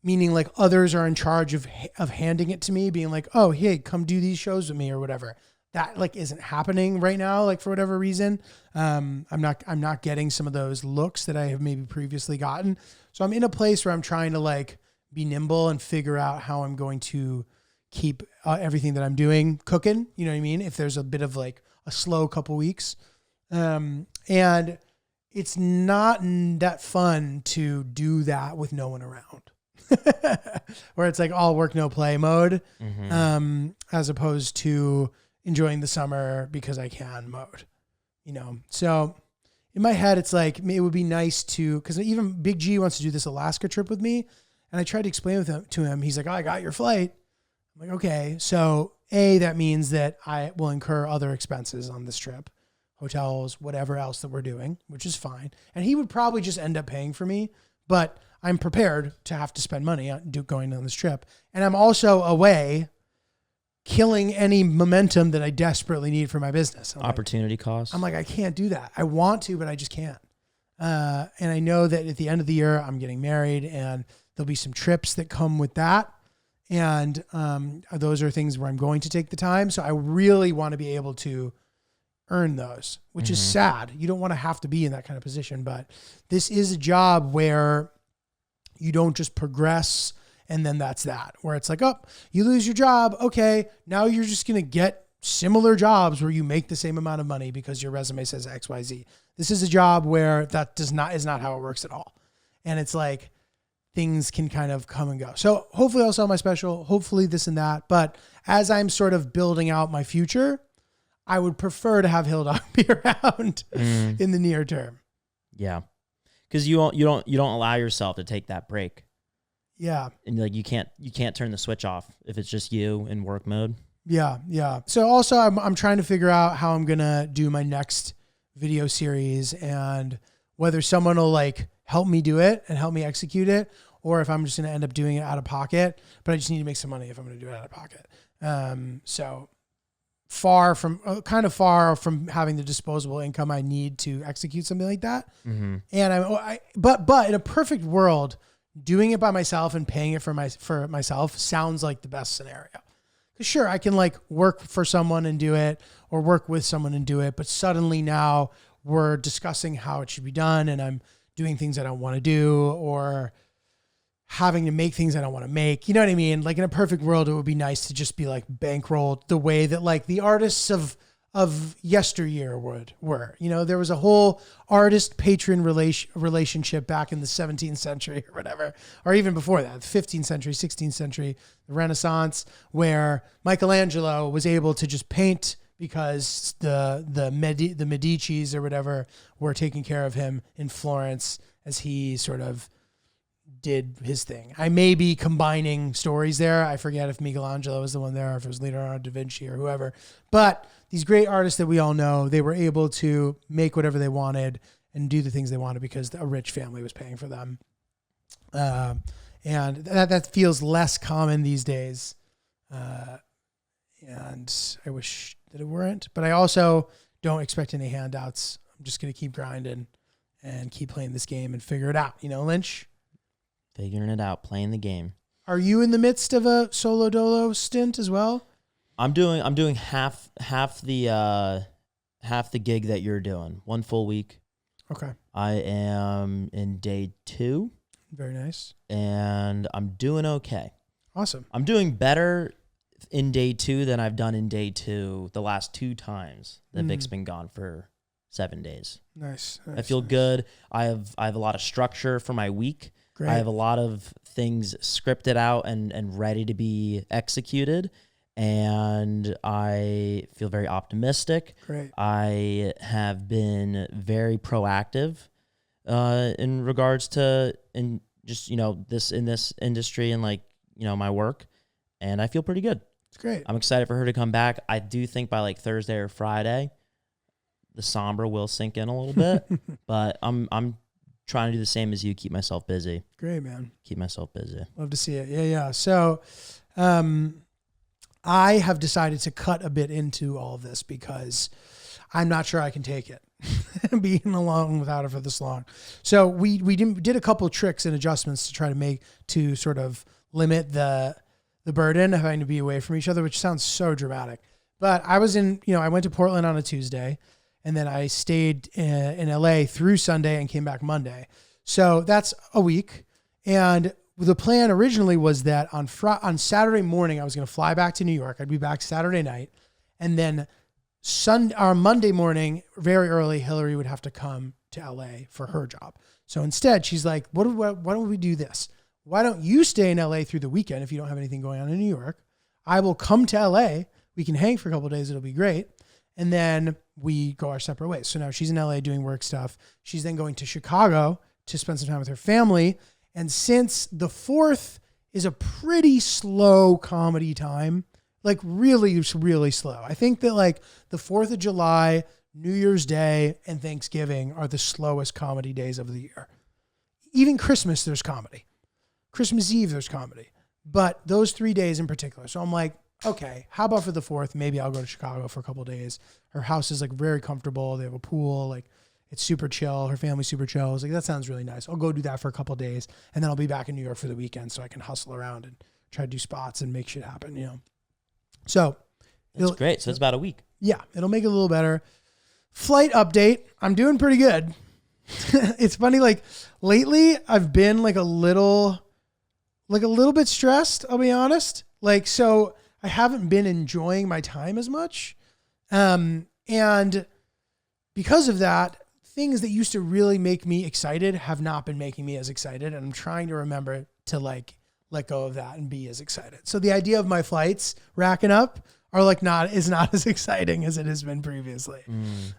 E: meaning like others are in charge of handing it to me, being like, oh, hey, come do these shows with me or whatever. That like isn't happening right now, like for whatever reason. I'm not getting some of those looks that I have maybe previously gotten. So I'm in a place where I'm trying to like be nimble and figure out how I'm going to keep everything that I'm doing cooking. You know what I mean? If there's a bit of like a slow couple weeks. And it's not that fun to do that with no one around. Where it's like all work, no play mode, as opposed to enjoying the summer because I can mode, you know? So in my head, it's like, it would be nice to, cause even Big G wants to do this Alaska trip with me. And I tried to explain to him, he's like, oh, I got your flight. I'm like, okay. So that means that I will incur other expenses on this trip, hotels, whatever else that we're doing, which is fine. And he would probably just end up paying for me, but I'm prepared to have to spend money on going on this trip. And I'm also away killing any momentum that I desperately need for my business.
F: Opportunity cost.
E: I'm like, I can't do that. I want to, but I just can't. And I know that at the end of the year, I'm getting married and there'll be some trips that come with that. And those are things where I'm going to take the time. So I really want to be able to earn those, which is sad. You don't want to have to be in that kind of position, but this is a job where you don't just progress and then that's that, where it's like, oh, you lose your job. Okay. Now you're just going to get similar jobs where you make the same amount of money because your resume says XYZ. This is a job where that is not how it works at all. And it's like things can kind of come and go. So hopefully I'll sell my special, hopefully this and that. But as I'm sort of building out my future, I would prefer to have Hill Dog be around in the near term.
F: Yeah. Cause you don't allow yourself to take that break.
E: Yeah.
F: And like, you can't turn the switch off if it's just you in work mode.
E: Yeah. Yeah. So also I'm trying to figure out how I'm going to do my next video series and whether someone will like help me do it and help me execute it, or if I'm just going to end up doing it out of pocket, but I just need to make some money if I'm going to do it out of pocket. So kind of far from having the disposable income I need to execute something like that. Mm-hmm. And but in a perfect world, doing it by myself and paying it for myself sounds like the best scenario. Because sure, I can like work for someone and do it, or work with someone and do it, but suddenly now we're discussing how it should be done, and I'm doing things I don't want to do, or having to make things I don't want to make. You know what I mean? Like in a perfect world, it would be nice to just be like bankrolled the way that like the artists of yesteryear were. You know, there was a whole artist-patron relationship back in the 17th century or whatever, or even before that, the 15th century, 16th century, the Renaissance, where Michelangelo was able to just paint because the Medicis or whatever were taking care of him in Florence as he sort of did his thing. I may be combining stories there. I forget if Michelangelo was the one there or if it was Leonardo da Vinci or whoever. But these great artists that we all know, they were able to make whatever they wanted and do the things they wanted because a rich family was paying for them. And that feels less common these days. And I wish that it weren't. But I also don't expect any handouts. I'm just going to keep grinding and keep playing this game and figure it out. You know, Lynch?
F: Figuring it out, playing the game.
E: Are you in the midst of a solo dolo stint as well?
F: I'm doing half the gig that you're doing. 1 full week.
E: Okay.
F: I am in day 2.
E: Very nice.
F: And I'm doing okay.
E: Awesome.
F: I'm doing better in day 2 than I've done in day 2 the last 2 times that Vic's been gone for 7 days.
E: Nice.
F: I feel good. I have a lot of structure for my week.
E: Great.
F: I have a lot of things scripted out and ready to be executed. And I feel very optimistic.
E: Great.
F: I have been very proactive in regards to just this industry and like my work, and I feel pretty good.
E: It's great.
F: I'm excited for her to come back. I do think by like Thursday or Friday, the somber will sink in a little bit, but I'm trying to do the same as you. Keep myself busy.
E: Great, man.
F: Keep myself busy.
E: Love to see it. Yeah. So, I have decided to cut a bit into all of this because I'm not sure I can take it being alone without her for this long. So we did a couple of tricks and adjustments to try to sort of limit the burden of having to be away from each other, which sounds so dramatic. But I was I went to Portland on a Tuesday, and then I stayed in LA through Sunday and came back Monday. So that's a week. And the plan originally was that on Saturday morning, I was going to fly back to New York. I'd be back Saturday night. And then Monday morning, very early, Hillary would have to come to LA for her job. So instead, she's like, why don't we do this? Why don't you stay in LA through the weekend if you don't have anything going on in New York? I will come to LA. We can hang for a couple of days. It'll be great. And then we go our separate ways. So now she's in LA doing work stuff. She's then going to Chicago to spend some time with her family. And since the 4th is a pretty slow comedy time, like really, really slow. I think that like the 4th of July, New Year's Day, and Thanksgiving are the slowest comedy days of the year. Even Christmas, there's comedy. Christmas Eve, there's comedy. But those 3 days in particular. So I'm like, okay, how about for the 4th? Maybe I'll go to Chicago for a couple of days. Her house is like very comfortable. They have a pool. Like it's super chill. Her family's super chill. I was like, that sounds really nice. I'll go do that for a couple of days. And then I'll be back in New York for the weekend so I can hustle around and try to do spots and make shit happen, So
F: that's great. So it's about a week.
E: Yeah, it'll make it a little better. Flight update. I'm doing pretty good. It's funny, like lately I've been like a little bit stressed, I'll be honest. Like, so I haven't been enjoying my time as much. And because of that, things that used to really make me excited have not been making me as excited. And I'm trying to remember to like let go of that and be as excited. So the idea of my flights racking up are like is not as exciting as it has been previously.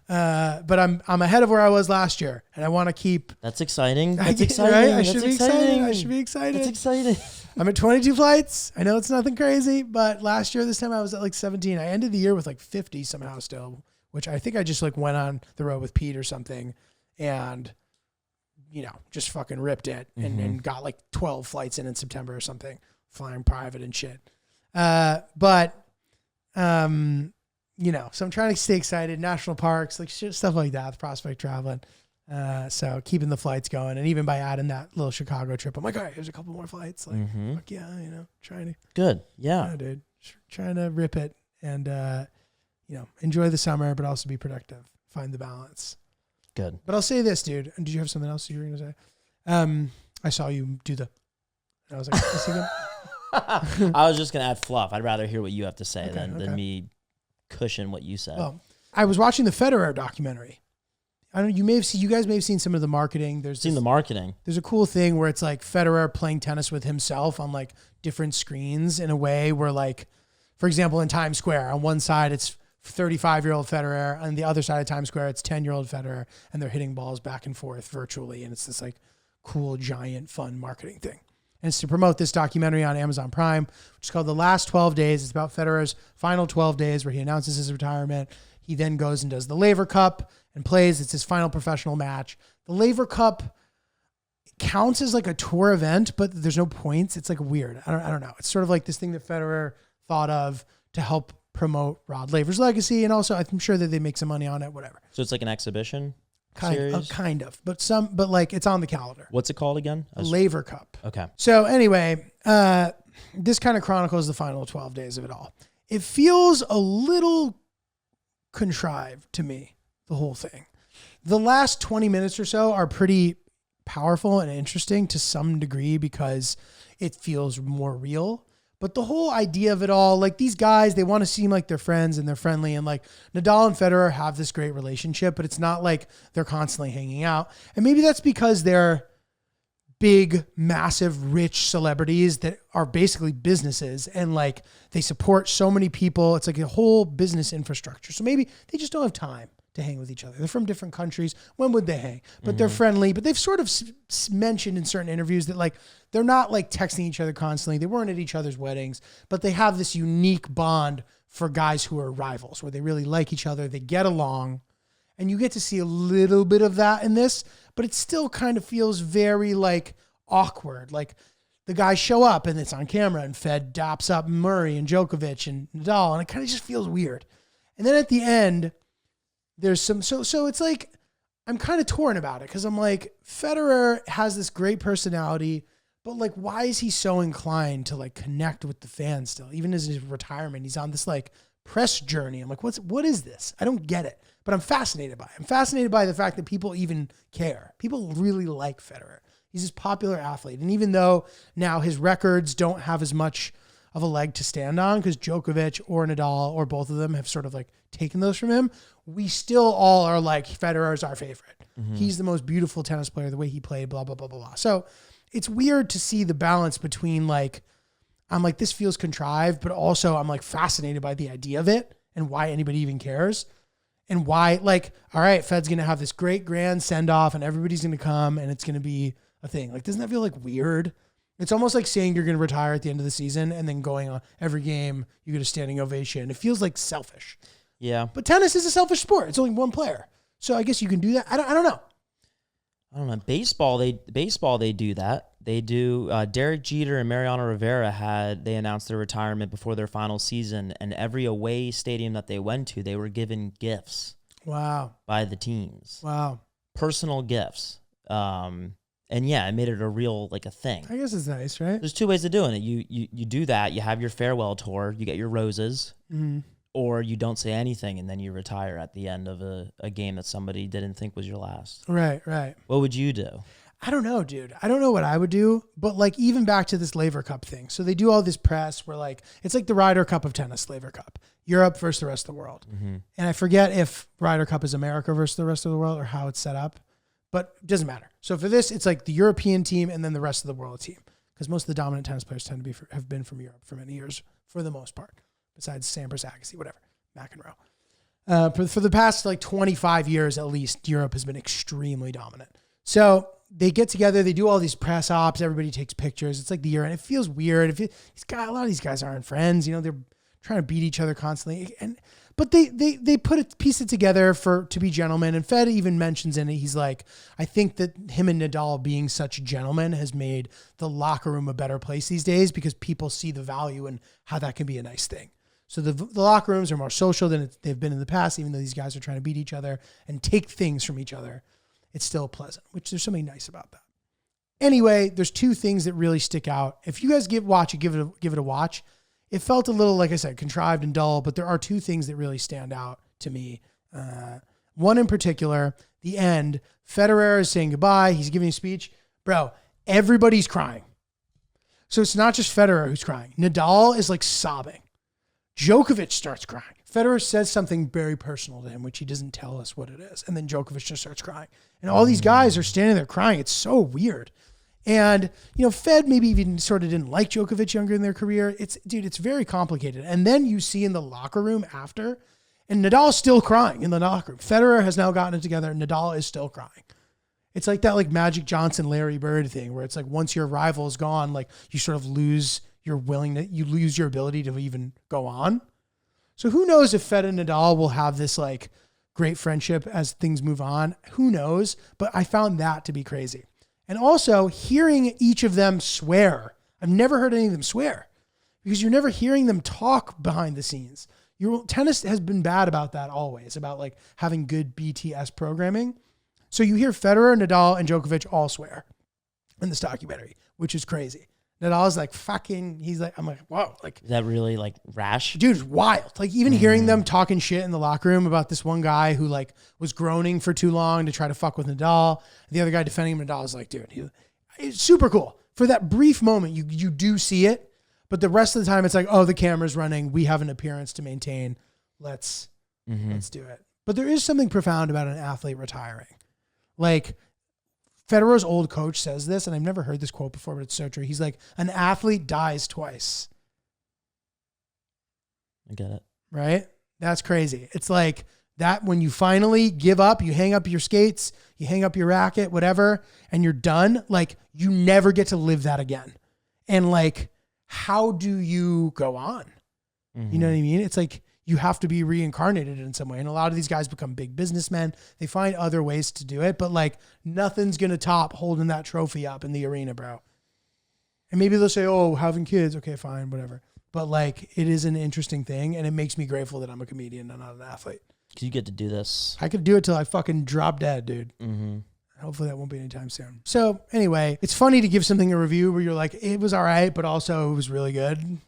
E: But I'm ahead of where I was last year, and I want to keep.
F: That's exciting.
E: Right?
F: That's exciting.
E: I should be excited. I should be excited.
F: That's exciting.
E: I'm at 22 flights. I know it's nothing crazy, but last year this time I was at like 17. I ended the year with like 50 somehow still, which I think I just like went on the road with Pete or something, and just fucking ripped it and got like 12 flights in September or something, flying private and shit. So I'm trying to stay excited, national parks, like stuff like that, prospect traveling. So keeping the flights going. And even by adding that little Chicago trip, I'm like, all right, there's a couple more flights. Like, fuck yeah, trying to.
F: Good. Yeah.
E: Dude. Trying to rip it and, enjoy the summer, but also be productive. Find the balance.
F: Good.
E: But I'll say this, dude. And did you have something else you were going to say? I saw you do and I was like, is he good?
F: I was just going to add fluff. I'd rather hear what you have to say than me cushion what you said.
E: Well, I was watching the Federer documentary. I don't know, you guys may have seen some of the marketing.
F: The marketing.
E: There's a cool thing where it's like Federer playing tennis with himself on like different screens in a way where like, for example, in Times Square, on one side it's 35-year-old Federer, on the other side of Times Square it's 10-year-old Federer, and they're hitting balls back and forth virtually, and it's this like cool, giant, fun marketing thing. And it's to promote this documentary on Amazon Prime, which is called The Last 12 Days. It's about Federer's final 12 days where he announces his retirement. He then goes and does the Laver Cup and plays. It's his final professional match. The Laver Cup counts as like a tour event, but there's no points. It's like weird. I don't know. It's sort of like this thing that Federer thought of to help promote Rod Laver's legacy. And also I'm sure that they make some money on it, whatever.
F: So it's like an exhibition?
E: Kind of, but like it's on the calendar.
F: What's it called again?
E: Laver Cup.
F: Okay.
E: So anyway, this kind of chronicles the final 12 days of it all. It feels a little contrived to me, the whole thing. The last 20 minutes or so are pretty powerful and interesting to some degree because it feels more real. But the whole idea of it all, like these guys, they want to seem like they're friends and they're friendly. And like Nadal and Federer have this great relationship, but it's not like they're constantly hanging out. And maybe that's because they're big, massive, rich celebrities that are basically businesses. And like they support so many people. It's like a whole business infrastructure. So maybe they just don't have time to hang with each other. They're from different countries. When would they hang? But they're friendly. But they've sort of mentioned in certain interviews that like they're not like texting each other constantly. They weren't at each other's weddings, but they have this unique bond for guys who are rivals where they really like each other. They get along, and you get to see a little bit of that in this, but it still kind of feels very like awkward. Like the guys show up and it's on camera and Fed daps up Murray and Djokovic and Nadal, and it kind of just feels weird. And then at the end, there's some, so it's like, I'm kind of torn about it because I'm like, Federer has this great personality, but like, why is he so inclined to like connect with the fans still? Even as his retirement, he's on this like press journey. I'm like, what is this? I don't get it, but I'm fascinated by it. I'm fascinated by the fact that people even care. People really like Federer. He's this popular athlete. And even though now his records don't have as much of a leg to stand on because Djokovic or Nadal or both of them have sort of like taken those from him, we still all are like, Federer is our favorite. He's the most beautiful tennis player, the way he played, blah, blah, blah, blah, blah. So it's weird to see the balance between like, I'm like, this feels contrived, but also I'm like fascinated by the idea of it and why anybody even cares and why like, all right, Fed's going to have this great grand send off and everybody's going to come and it's going to be a thing. Like, doesn't that feel like weird? It's almost like saying you're going to retire at the end of the season and then going on every game, you get a standing ovation. It feels like selfish.
F: Yeah.
E: But tennis is a selfish sport. It's only one player. So I guess you can do that. I don't know.
F: I don't know. Baseball, they do that. They do. Derek Jeter and Mariano Rivera they announced their retirement before their final season, and every away stadium that they went to, they were given gifts.
E: Wow.
F: By the teams.
E: Wow.
F: Personal gifts. And yeah, it made it a real, like a thing.
E: I guess it's nice, right?
F: There's two ways of doing it. You do that. You have your farewell tour. You get your roses.
E: Mm-hmm.
F: Or you don't say anything and then you retire at the end of a game that somebody didn't think was your last.
E: Right.
F: What would you do?
E: I don't know, dude. I don't know what I would do, but like even back to this Laver Cup thing. So they do all this press where like, it's like the Ryder Cup of tennis, Laver Cup, Europe versus the rest of the world. And I forget if Ryder Cup is America versus the rest of the world or how it's set up, but it doesn't matter. So for this, it's like the European team and then the rest of the world team, because most of the dominant tennis players tend to have been from Europe for many years for the most part, besides Sampras, Agassi, whatever, McEnroe. For the past like 25 years at least, Europe has been extremely dominant. So they get together, they do all these press ops, everybody takes pictures. It's like the year, and it feels weird. A lot of these guys aren't friends, they're trying to beat each other constantly. But they piece it together to be gentlemen. And Fed even mentions in it, he's like, I think that him and Nadal being such gentlemen has made the locker room a better place these days because people see the value and how that can be a nice thing. So the locker rooms are more social than they've been in the past, even though these guys are trying to beat each other and take things from each other. It's still pleasant, which there's something nice about that. Anyway, there's two things that really stick out. If you guys give it a watch. It felt a little, like I said, contrived and dull, but there are two things that really stand out to me. One in particular, the end, Federer is saying goodbye. He's giving a speech. Bro, everybody's crying. So it's not just Federer who's crying. Nadal is like sobbing. Djokovic starts crying. Federer says something very personal to him, which he doesn't tell us what it is. And then Djokovic just starts crying. And all these guys are standing there crying. It's so weird. And, Fed maybe even sort of didn't like Djokovic younger in their career. It's very complicated. And then you see in the locker room after, and Nadal's still crying in the locker room. Federer has now gotten it together, and Nadal is still crying. It's like that like Magic Johnson, Larry Bird thing where it's like once your rival is gone, like you sort of lose your ability to even go on. So who knows if Fed and Nadal will have this like great friendship as things move on. Who knows? But I found that to be crazy. And also hearing each of them swear. I've never heard any of them swear because you're never hearing them talk behind the scenes. Tennis has been bad about that always, about like having good BTS programming. So you hear Federer, Nadal, and Djokovic all swear in this documentary, which is crazy. Nadal's like I'm like, whoa. Like, is
F: that really like rash?
E: Dude, it's wild. Like even hearing them talking shit in the locker room about this one guy who like was groaning for too long to try to fuck with Nadal. The other guy defending him, Nadal is like, dude, it's super cool. For that brief moment, you do see it, but the rest of the time it's like, oh, the camera's running. We have an appearance to maintain. Let's do it. But there is something profound about an athlete retiring. Like, Federer's old coach says this, and I've never heard this quote before, but it's so true. He's like, an athlete dies twice.
F: I get it.
E: Right? That's crazy. It's like that when you finally give up, you hang up your skates, you hang up your racket, whatever, and you're done, like you never get to live that again. And like, how do you go on? You know what I mean? It's like, you have to be reincarnated in some way. And a lot of these guys become big businessmen. They find other ways to do it, but like nothing's going to top holding that trophy up in the arena, bro. And maybe they'll say, oh, having kids. Okay, fine, whatever. But like, it is an interesting thing. And it makes me grateful that I'm a comedian and not an athlete.
F: Cause you get to do this.
E: I could do it till I fucking drop dead, dude. Hopefully that won't be anytime soon. So anyway, it's funny to give something a review where you're like, it was all right, but also it was really good.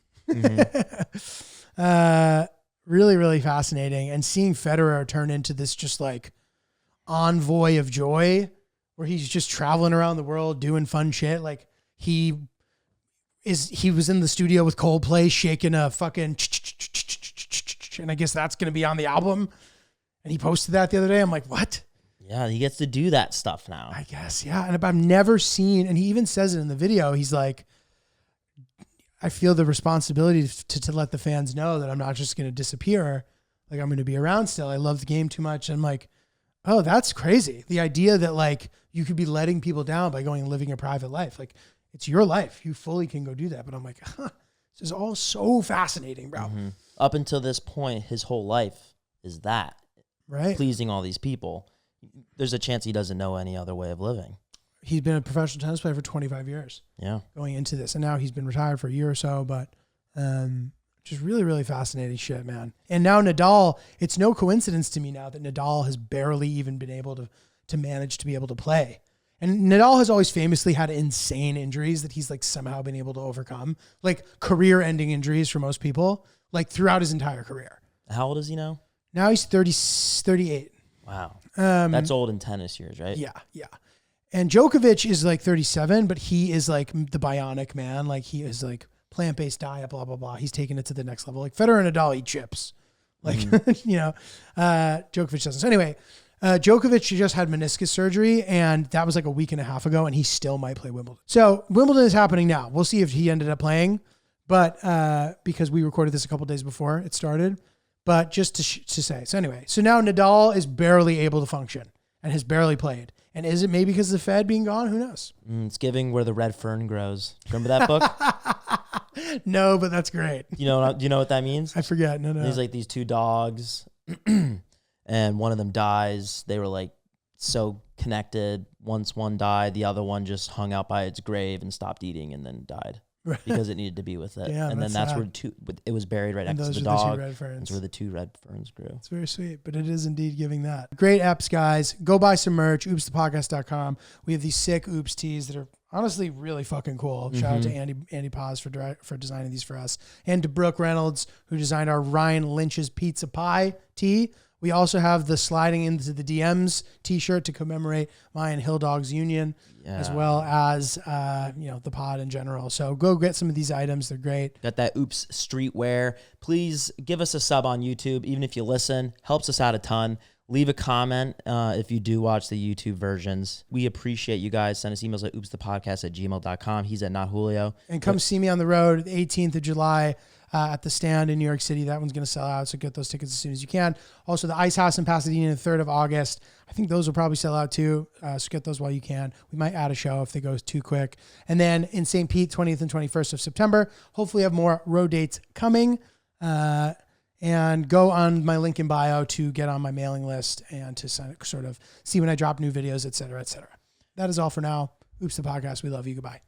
E: Really, really fascinating. And seeing Federer turn into this just like envoy of joy where he's just traveling around the world doing fun shit. Like he was in the studio with Coldplay shaking a fucking and I guess that's going to be on the album. And he posted that the other day. I'm like, what?
F: Yeah, he gets to do that stuff now.
E: I guess, yeah. And I've never seen, and he even says it in the video, he's like, I feel the responsibility to let the fans know that I'm not just going to disappear. Like I'm going to be around still. I love the game too much. And I'm like, oh, that's crazy. The idea that like you could be letting people down by going and living a private life. Like it's your life. You fully can go do that. But I'm like, this is all so fascinating, bro.
F: Up until this point, his whole life is that.
E: Right.
F: Pleasing all these people. There's a chance he doesn't know any other way of living.
E: He's been a professional tennis player for 25 years.
F: Yeah.
E: Going into this. And now he's been retired for a year or so, but just really, really fascinating shit, man. And now Nadal, it's no coincidence to me now that Nadal has barely even been able to manage to be able to play. And Nadal has always famously had insane injuries that he's like somehow been able to overcome, like career-ending injuries for most people, like throughout his entire career.
F: How old is he now?
E: Now he's 38.
F: Wow. That's old in tennis years, right?
E: Yeah. And Djokovic is like 37, but he is like the bionic man. Like he is like plant-based diet, blah, blah, blah. He's taking it to the next level. Like Federer and Nadal eat chips. Like, Djokovic doesn't. So anyway, Djokovic just had meniscus surgery, and that was like a week and a half ago, and he still might play Wimbledon. So Wimbledon is happening now. We'll see if he ended up playing, but because we recorded this a couple days before it started. But just to say. So anyway, so now Nadal is barely able to function and has barely played. And is it maybe because of the Fed being gone? Who knows?
F: It's giving Where the Red Fern Grows. Remember that book?
E: No, but that's great.
F: Do you know what that means?
E: I forget. No.
F: There's like these two dogs, and one of them dies. They were like so connected. Once one died, the other one just hung out by its grave and stopped eating and then died because it needed to be with it.
E: Yeah,
F: and then that's where it was buried right next to the dog. That's where the two red ferns grew.
E: It's very sweet, but it is indeed giving that. Great apps, guys. Go buy some merch, oopsthepodcast.com. We have these sick Oops tees that are honestly really fucking cool. Shout out to Andy Paz for designing these for us, and to Brooke Reynolds, who designed our Ryan Lynch's Pizza Pie tee. We also have the Sliding into the DMs t-shirt to commemorate my and Hill Dogs Union, as well as the pod in general. So go get some of these items. They're great.
F: Got that Oops streetwear. Please give us a sub on YouTube, even if you listen. Helps us out a ton. Leave a comment if you do watch the YouTube versions. We appreciate you guys. Send us emails at oopsthepodcast@gmail.com. He's at Not Julio.
E: And come see me on the road the 18th of July at the Stand in New York City. That one's going to sell out, so get those tickets as soon as you can. Also, the Ice House in Pasadena, the 3rd of August. I think those will probably sell out too, so get those while you can. We might add a show if they go too quick. And then in St. Pete, 20th and 21st of September. Hopefully have more road dates coming. And go on my link in bio to get on my mailing list and to sort of see when I drop new videos, et cetera, et cetera. That is all for now. Oops, the podcast. We love you. Goodbye.